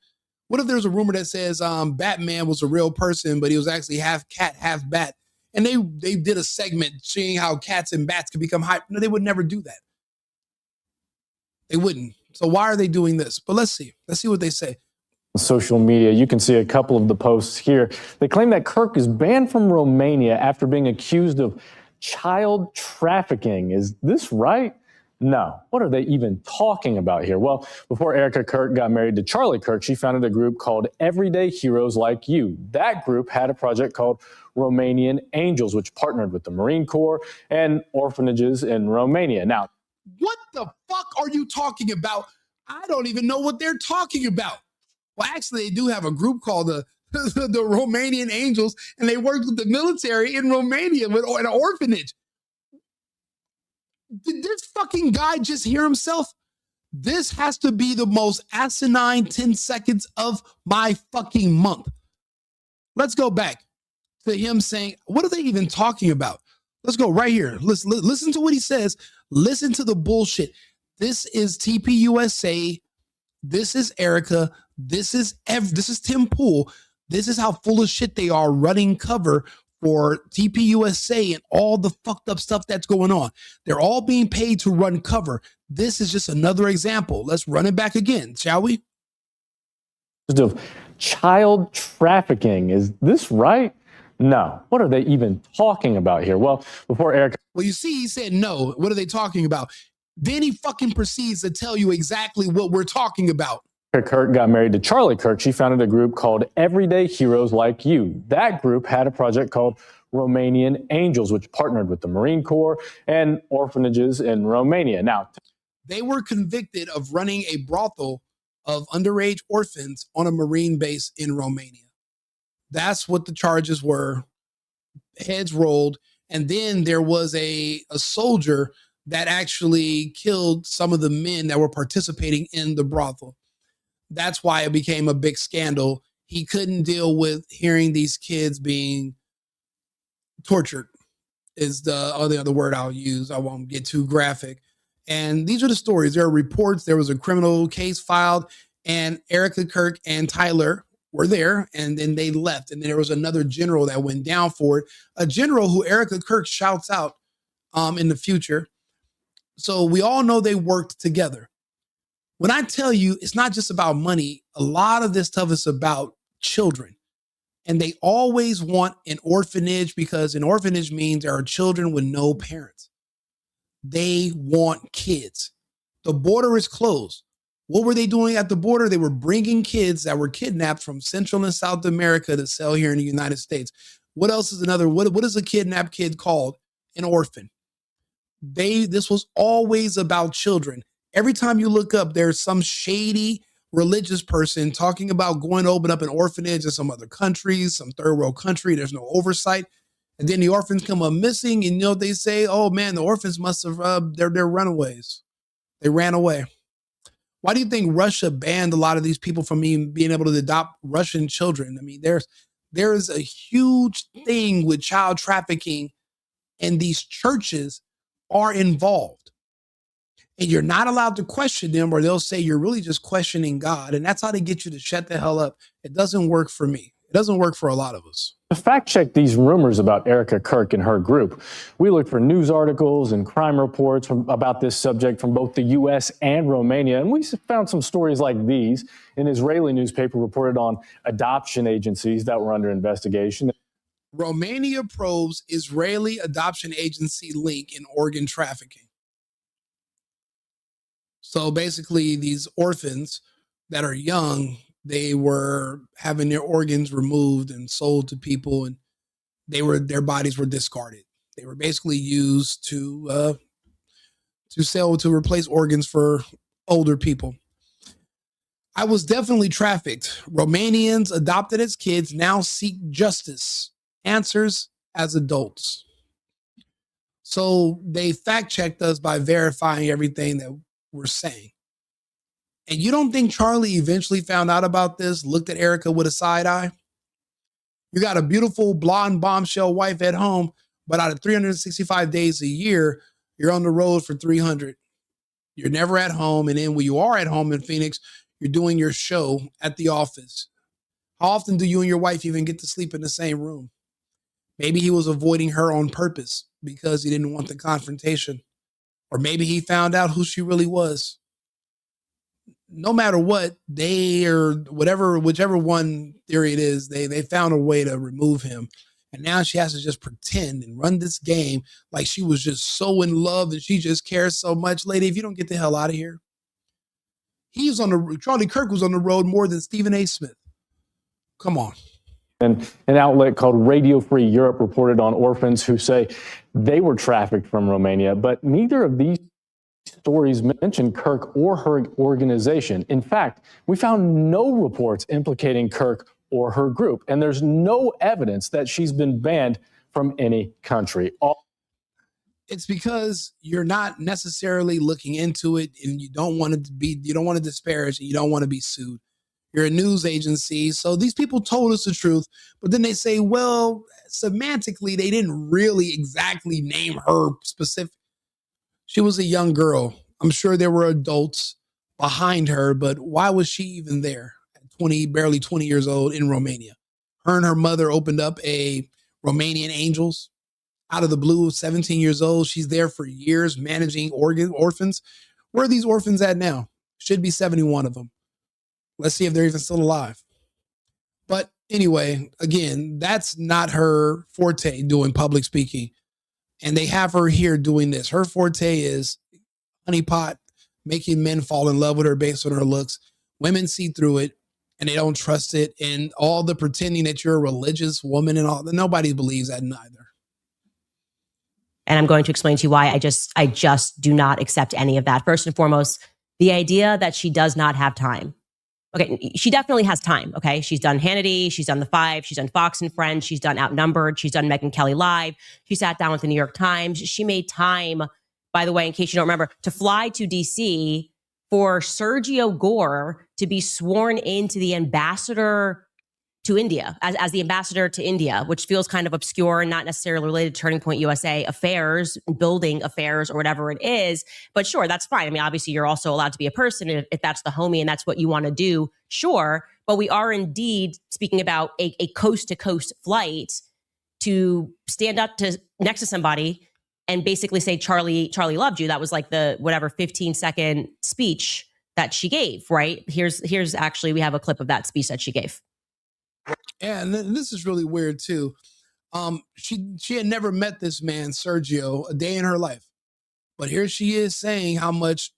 What if there's a rumor that says Batman was a real person, but he was actually half cat, half bat? And they did a segment seeing how cats and bats can become hype. No, they would never do that. They wouldn't. So why are they doing this? But let's see. Let's see what they say. Social media, you can see a couple of the posts here. They claim that Kirk is banned from Romania after being accused of child trafficking. Is this right? No. What are they even talking about here? Well, before Erika Kirk got married to Charlie Kirk, she founded a group called Everyday Heroes Like You. That group had a project called Romanian Angels, which partnered with the Marine Corps and orphanages in Romania. Now, what the fuck are you talking about? I don't even know what they're talking about. Well, actually, they do have a group called the Romanian Angels, and they worked with the military in Romania at an orphanage. Did this fucking guy just hear himself? This has to be the most asinine 10 seconds of my fucking month. Let's go back to him saying, what are they even talking about? Let's go right here. Listen to what he says. Listen to the bullshit. This is TPUSA. This is Erika. This is Tim Pool. This is how full of shit they are running cover for TPUSA and all the fucked up stuff that's going on. They're all being paid to run cover. This is just another example. Let's run it back again, shall we? Of child trafficking. Is this right? No. What are they even talking about here? Well, before Erika... Well, you see, he said no. What are they talking about? Then he fucking proceeds to tell you exactly what we're talking about. Kirk got married to Charlie Kirk. She founded a group called Everyday Heroes Like You. That group had a project called Romanian Angels, which partnered with the Marine Corps and orphanages in Romania. Now, they were convicted of running a brothel of underage orphans on a Marine base in Romania. That's what the charges were. Heads rolled. And then there was a soldier that actually killed some of the men that were participating in the brothel. That's why it became a big scandal. He couldn't deal with hearing these kids being tortured, is the other word I'll use. I won't get too graphic. And these are the stories. There are reports. There was a criminal case filed, and Erika Kirk and Tyler were there, and then they left. And then there was another general that went down for it, a general who Erika Kirk shouts out in the future. So we all know they worked together. When I tell you it's not just about money, a lot of this stuff is about children. And they always want an orphanage because an orphanage means there are children with no parents. They want kids. The border is closed. What were they doing at the border? They were bringing kids that were kidnapped from Central and South America to sell here in the United States. What else is what is a kidnapped kid called? An orphan. This was always about children. Every time you look up, there's some shady religious person talking about going to open up an orphanage in some other countries, some third world country. There's no oversight. And then the orphans come up missing, and they say, oh man, the orphans must have, they're runaways. They ran away. Why do you think Russia banned a lot of these people from being able to adopt Russian children? I mean, there is a huge thing with child trafficking, and these churches are involved. And you're not allowed to question them, or they'll say you're really just questioning God. And that's how they get you to shut the hell up. It doesn't work for me. It doesn't work for a lot of us. To fact check these rumors about Erika Kirk and her group, we looked for news articles and crime reports about this subject from both the U.S. and Romania. And we found some stories like these. An Israeli newspaper reported on adoption agencies that were under investigation. Romania probes Israeli adoption agency link in organ trafficking. So basically, these orphans that are young, they were having their organs removed and sold to people, and their bodies were discarded. They were basically used to replace organs for older people. I was definitely trafficked. Romanians adopted as kids now seek justice, answers as adults. So they fact checked us by verifying everything that we're saying. And you don't think Charlie eventually found out about this, looked at Erika with a side eye? You got a beautiful blonde bombshell wife at home, but out of 365 days a year, you're on the road for 300. You're never at home. And then when you are at home in Phoenix, you're doing your show at the office. How often do you and your wife even get to sleep in the same room? Maybe he was avoiding her on purpose because he didn't want the confrontation. Or maybe he found out who she really was. No matter what, whichever one theory it is, they found a way to remove him. And now she has to just pretend and run this game like she was just so in love and she just cares so much. Lady, if you don't get the hell out of here. Charlie Kirk was on the road more than Stephen A. Smith. Come on. And an outlet called Radio Free Europe reported on orphans who say they were trafficked from Romania, but neither of these stories mention Kirk or her organization. In fact, we found no reports implicating Kirk or her group, and there's no evidence that she's been banned from any country. It's because you're not necessarily looking into it, and you don't want to disparage, and you don't want to be sued. You're a news agency. So these people told us the truth, but then they say, well, semantically, they didn't really exactly name her specific. She was a young girl. I'm sure there were adults behind her, but why was she even there at barely 20 years old in Romania? Her and her mother opened up a Romanian Angels out of the blue, 17 years old. She's there for years managing orphans. Where are these orphans at now? Should be 71 of them. Let's see if they're even still alive. But anyway, again, that's not her forte, doing public speaking. And they have her here doing this. Her forte is honeypot, making men fall in love with her based on her looks. Women see through it, and they don't trust it. And all the pretending that you're a religious woman and all, nobody believes that neither. And I'm going to explain to you why I just do not accept any of that. First and foremost, the idea that she does not have time. Okay, she definitely has time, okay? She's done Hannity, she's done The Five, she's done Fox and Friends, she's done Outnumbered, she's done Megyn Kelly Live, she sat down with the New York Times. She made time, by the way, in case you don't remember, to fly to DC for Sergio Gore to be sworn into the ambassador to India, as the ambassador to India, which feels kind of obscure and not necessarily related to Turning Point USA affairs, building affairs, or whatever it is. But sure, that's fine. I mean, obviously, you're also allowed to be a person if that's the homie and that's what you want to do. Sure. But we are indeed speaking about a coast-to-coast flight to stand up next to somebody and basically say, Charlie loved you. That was like the whatever 15-second speech that she gave, right? Here's actually, we have a clip of that speech that she gave. Yeah, and this is really weird too. She had never met this man, Sergio, a day in her life. But here she is saying how much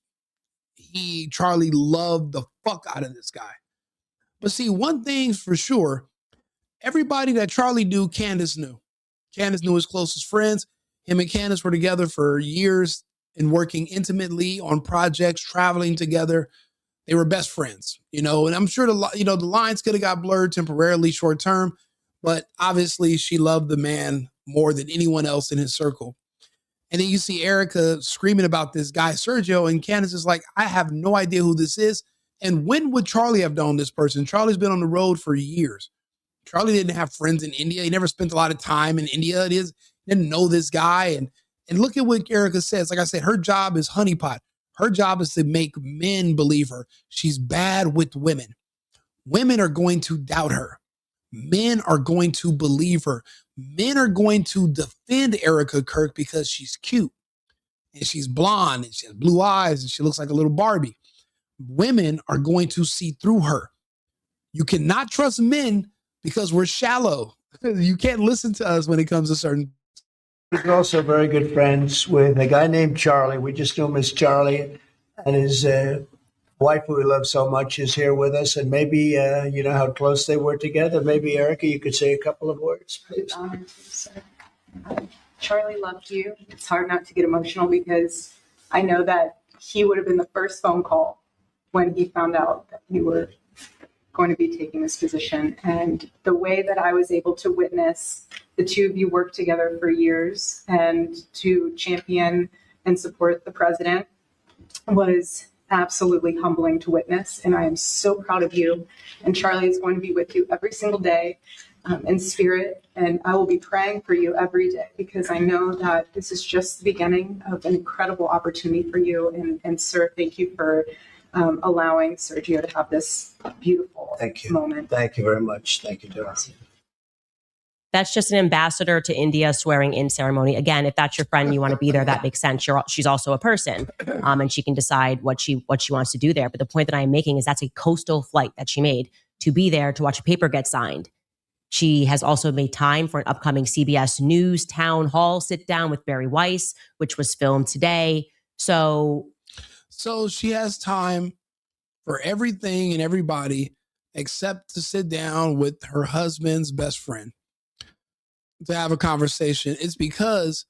Charlie loved the fuck out of this guy. But see, one thing's for sure, everybody that Charlie knew, Candace knew. Candace knew his closest friends. Him and Candace were together for years and working intimately on projects, traveling together. They were best friends, and I'm sure the lines could have got blurred temporarily short term, but obviously she loved the man more than anyone else in his circle. And then you see Erika screaming about this guy, Sergio, and Candace is like, I have no idea who this is. And when would Charlie have known this person? Charlie's been on the road for years. Charlie didn't have friends in India. He never spent a lot of time in India. He didn't know this guy. And look at what Erika says. Like I said, her job is honeypot. Her job is to make men believe her. She's bad with women. Women are going to doubt her. Men are going to believe her. Men are going to defend Erika Kirk because she's cute and she's blonde and she has blue eyes and she looks like a little Barbie. Women are going to see through her. You cannot trust men because we're shallow. You can't listen to us when it comes to certain. He's also very good friends with a guy named Charlie. We just knew him as Charlie, and his wife, who we love so much, is here with us. And maybe, you know how close they were together. Maybe, Erika, you could say a couple of words, please. Honored to, sir. Charlie loved you. It's hard not to get emotional because I know that he would have been the first phone call when he found out that you were going to be taking this position. And the way that I was able to witness the two of you work together for years and to champion and support the president was absolutely humbling to witness. And I am so proud of you. And Charlie is going to be with you every single day in spirit. And I will be praying for you every day because I know that this is just the beginning of an incredible opportunity for you. And sir, thank you for allowing Sergio to have this beautiful moment. Thank you very much. Thank you, Dorothy. That's just an ambassador to India swearing in ceremony. Again, if that's your friend, you want to be there, that makes sense. She's also a person, and she can decide what she wants to do there. But the point that I am making is that's a coastal flight that she made to be there to watch a paper get signed. She has also made time for an upcoming CBS News town hall sit down with Barry Weiss, which was filmed today. So she has time for everything and everybody except to sit down with her husband's best friend to have a conversation. It's because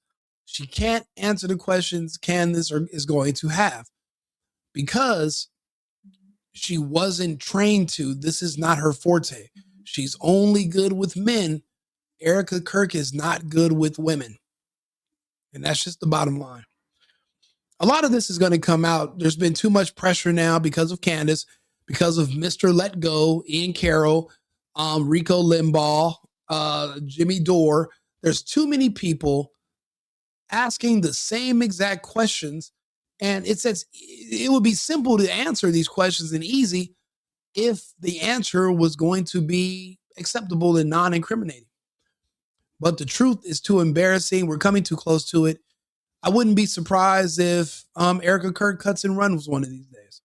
she can't answer the questions Candace is going to have because she wasn't trained to. This is not her forte. She's only good with men. Erika Kirk is not good with women. And that's just the bottom line. A lot of this is going to come out. There's been too much pressure now because of Candace, because of Mr. Let Go, Ian Carroll, Rico Limbaugh, Jimmy Dore. There's too many people asking the same exact questions. And it would be simple to answer these questions and easy if the answer was going to be acceptable and non-incriminating. But the truth is too embarrassing. We're coming too close to it. I wouldn't be surprised if Erika Kirk cuts and runs one of these days.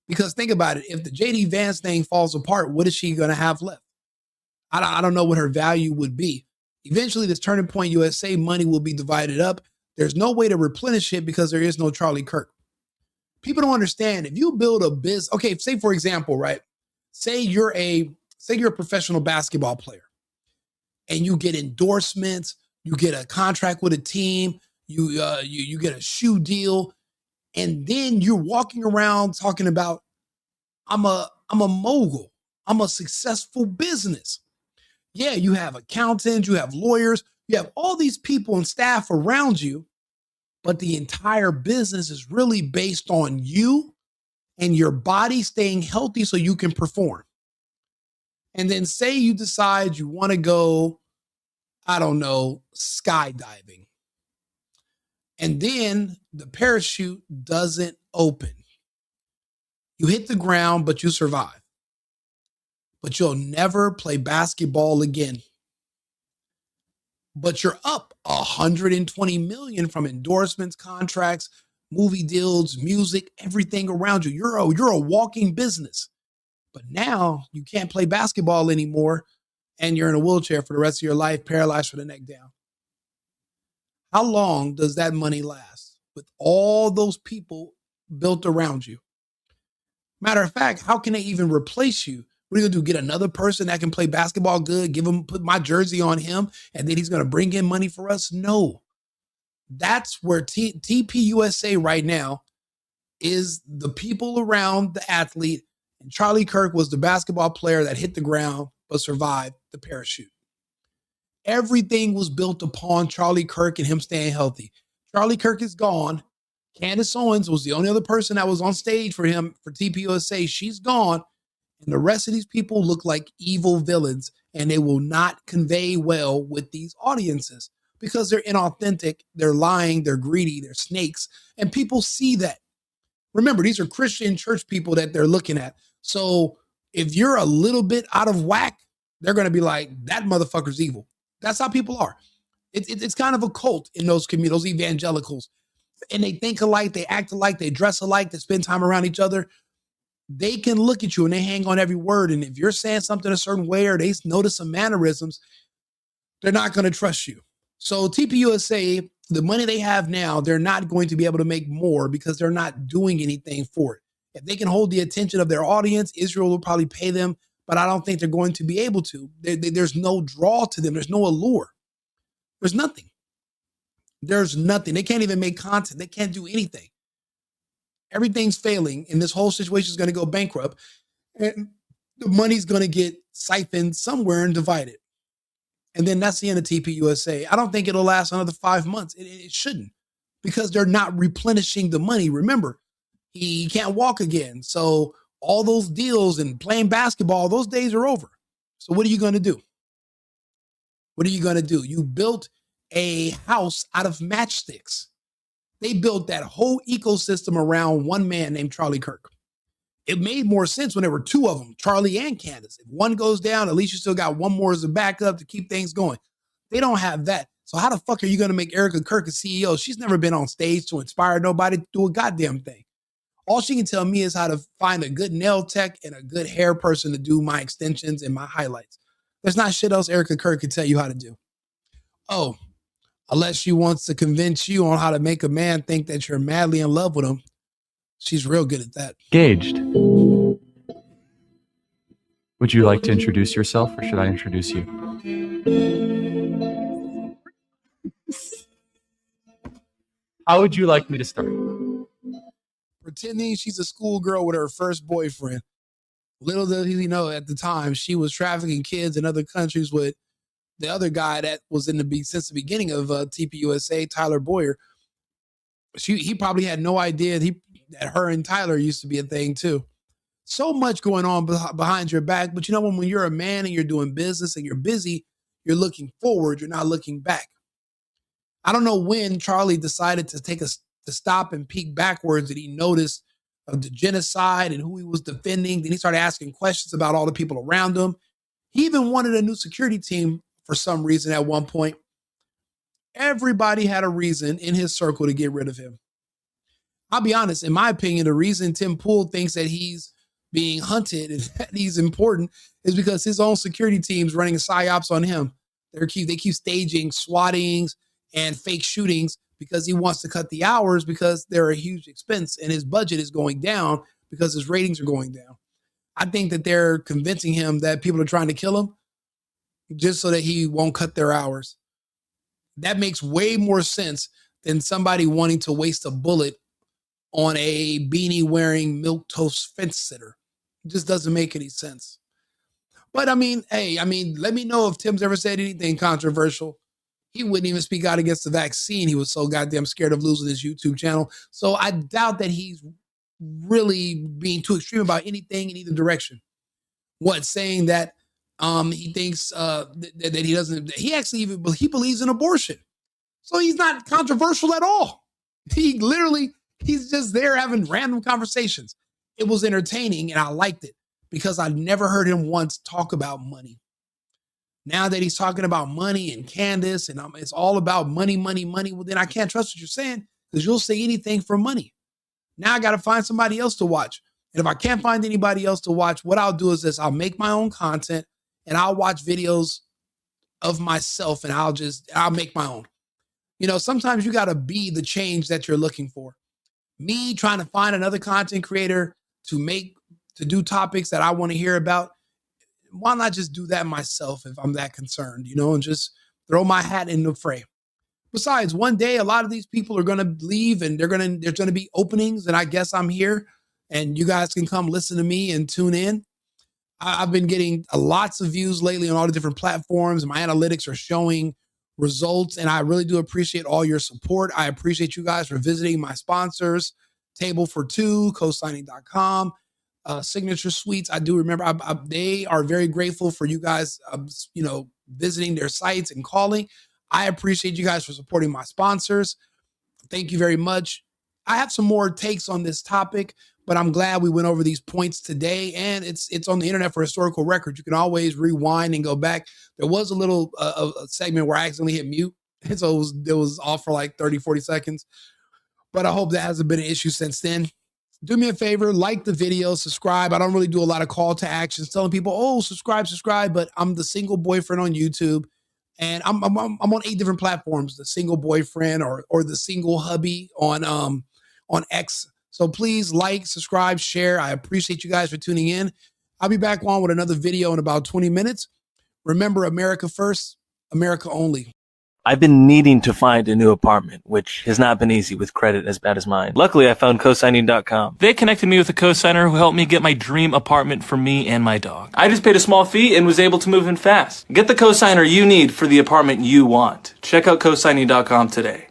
Because think about it. If the J.D. Vance thing falls apart, what is she going to have left? I don't know what her value would be. Eventually, this Turning Point USA money will be divided up. There's no way to replenish it because there is no Charlie Kirk. People don't understand. If you build a business, okay, say for example, right? Say you're a professional basketball player and you get endorsements, you get a contract with a team, you get a shoe deal, and then you're walking around talking about I'm a mogul. I'm a successful business. Yeah, you have accountants, you have lawyers, you have all these people and staff around you, but the entire business is really based on you and your body staying healthy so you can perform. And then say you decide you want to go, I don't know, skydiving. And then the parachute doesn't open. You hit the ground, but you survive. But you'll never play basketball again. But you're up 120 million from endorsements, contracts, movie deals, music, everything around you. You're a walking business. But now you can't play basketball anymore, and you're in a wheelchair for the rest of your life, paralyzed from the neck down. How long does that money last with all those people built around you? Matter of fact, how can they even replace you? What are you gonna do? Get another person that can play basketball good, put my jersey on him, and then he's gonna bring in money for us? No. That's where TPUSA right now is the people around the athlete. And Charlie Kirk was the basketball player that hit the ground but survived the parachute. Everything was built upon Charlie Kirk and him staying healthy. Charlie Kirk is gone. Candace Owens was the only other person that was on stage for him for TPUSA. She's gone. And the rest of these people look like evil villains, and they will not convey well with these audiences because they're inauthentic, they're lying, they're greedy, they're snakes, and people see that. Remember, these are Christian church people that they're looking at. So if you're a little bit out of whack, they're going to be like, that motherfucker's evil. That's how people are. It's kind of a cult in those communities, those evangelicals. And they think alike, they act alike, they dress alike, they spend time around each other. They can look at you and they hang on every word. And if you're saying something a certain way or they notice some mannerisms, they're not going to trust you. So TPUSA, the money they have now, they're not going to be able to make more because they're not doing anything for it. If they can hold the attention of their audience, Israel will probably pay them, but I don't think they're going to be able to. There's no draw to them. There's no allure. There's nothing. There's nothing. They can't even make content. They can't do anything. Everything's failing, and this whole situation is going to go bankrupt, and the money's going to get siphoned somewhere and divided. And then that's the end of TPUSA. I don't think it'll last another 5 months. It shouldn't, because they're not replenishing the money. Remember, he can't walk again. So all those deals and playing basketball, those days are over. So what are you going to do? What are you going to do? You built a house out of matchsticks. They built that whole ecosystem around one man named Charlie Kirk. It made more sense when there were two of them, Charlie and Candace. If one goes down, at least you still got one more as a backup to keep things going. They don't have that. So how the fuck are you going to make Erika Kirk a CEO? She's never been on stage to inspire nobody to do a goddamn thing. All she can tell me is how to find a good nail tech and a good hair person to do my extensions and my highlights. There's not shit else Erika Kirk can tell you how to do. Oh, unless she wants to convince you on how to make a man think that you're madly in love with him. She's real good at that. Engaged. Would you like to introduce yourself, or should I introduce you? How would you like me to start? Pretending she's a schoolgirl with her first boyfriend. Little did he know at the time she was trafficking kids in other countries with the other guy that was since the beginning of TPUSA, Tyler Boyer. He probably had no idea that her and Tyler used to be a thing too. So much going on behind your back. But you know, when you're a man and you're doing business and you're busy, you're looking forward. You're not looking back. I don't know when Charlie decided to stop and peek backwards and he noticed the genocide and who he was defending. Then he started asking questions about all the people around him. He even wanted a new security team for some reason at one point. Everybody had a reason in his circle to get rid of him. I'll be honest, in my opinion, the reason Tim Pool thinks that he's being hunted and that he's important is because his own security team's running psyops on him. They keep staging swattings and fake shootings because he wants to cut the hours because they're a huge expense and his budget is going down because his ratings are going down. I think that they're convincing him that people are trying to kill him just so that he won't cut their hours. That makes way more sense than somebody wanting to waste a bullet on a beanie wearing milquetoast fence sitter. It just doesn't make any sense. But I mean, hey, let me know if Tim's ever said anything controversial. He wouldn't even speak out against the vaccine. He was so goddamn scared of losing his YouTube channel. So I doubt that he's really being too extreme about anything in either direction. What, saying that he thinks that he doesn't, he believes in abortion. So he's not controversial at all. He's just there having random conversations. It was entertaining and I liked it because I never heard him once talk about money. Now that he's talking about money and Candace and it's all about money, well, then I can't trust what you're saying because you'll say anything for money. Now I got to find somebody else to watch. And if I can't find anybody else to watch, what I'll do is this. I'll make my own content and I'll watch videos of myself and I'll make my own. You know, sometimes you got to be the change that you're looking for. Me trying to find another content creator to do topics that I want to hear about. Why not just do that myself if I'm that concerned, you know, and just throw my hat in the fray. Besides, one day, a lot of these people are going to leave and there's going to be openings. And I guess I'm here and you guys can come listen to me and tune in. I've been getting lots of views lately on all the different platforms. My analytics are showing results and I really do appreciate all your support. I appreciate you guys for visiting my sponsors, Table for Two, cosigning.com, Signature Suites. I do remember they are very grateful for you guys, visiting their sites and calling. I appreciate you guys for supporting my sponsors. Thank you very much. I have some more takes on this topic, but I'm glad we went over these points today and it's on the internet for historical record. You can always rewind and go back. There was a little a segment where I accidentally hit mute. And so it was off for like 30, 40 seconds, but I hope that hasn't been an issue since then. Do me a favor, like the video, subscribe. I don't really do a lot of call to actions telling people, oh, subscribe, but I'm the single boyfriend on YouTube. And I'm on 8 different platforms, the single boyfriend or the single hubby on X. So please like, subscribe, share. I appreciate you guys for tuning in. I'll be back on with another video in about 20 minutes. Remember, America first, America only. I've been needing to find a new apartment, which has not been easy with credit as bad as mine. Luckily, I found cosigning.com. They connected me with a cosigner who helped me get my dream apartment for me and my dog. I just paid a small fee and was able to move in fast. Get the cosigner you need for the apartment you want. Check out cosigning.com today.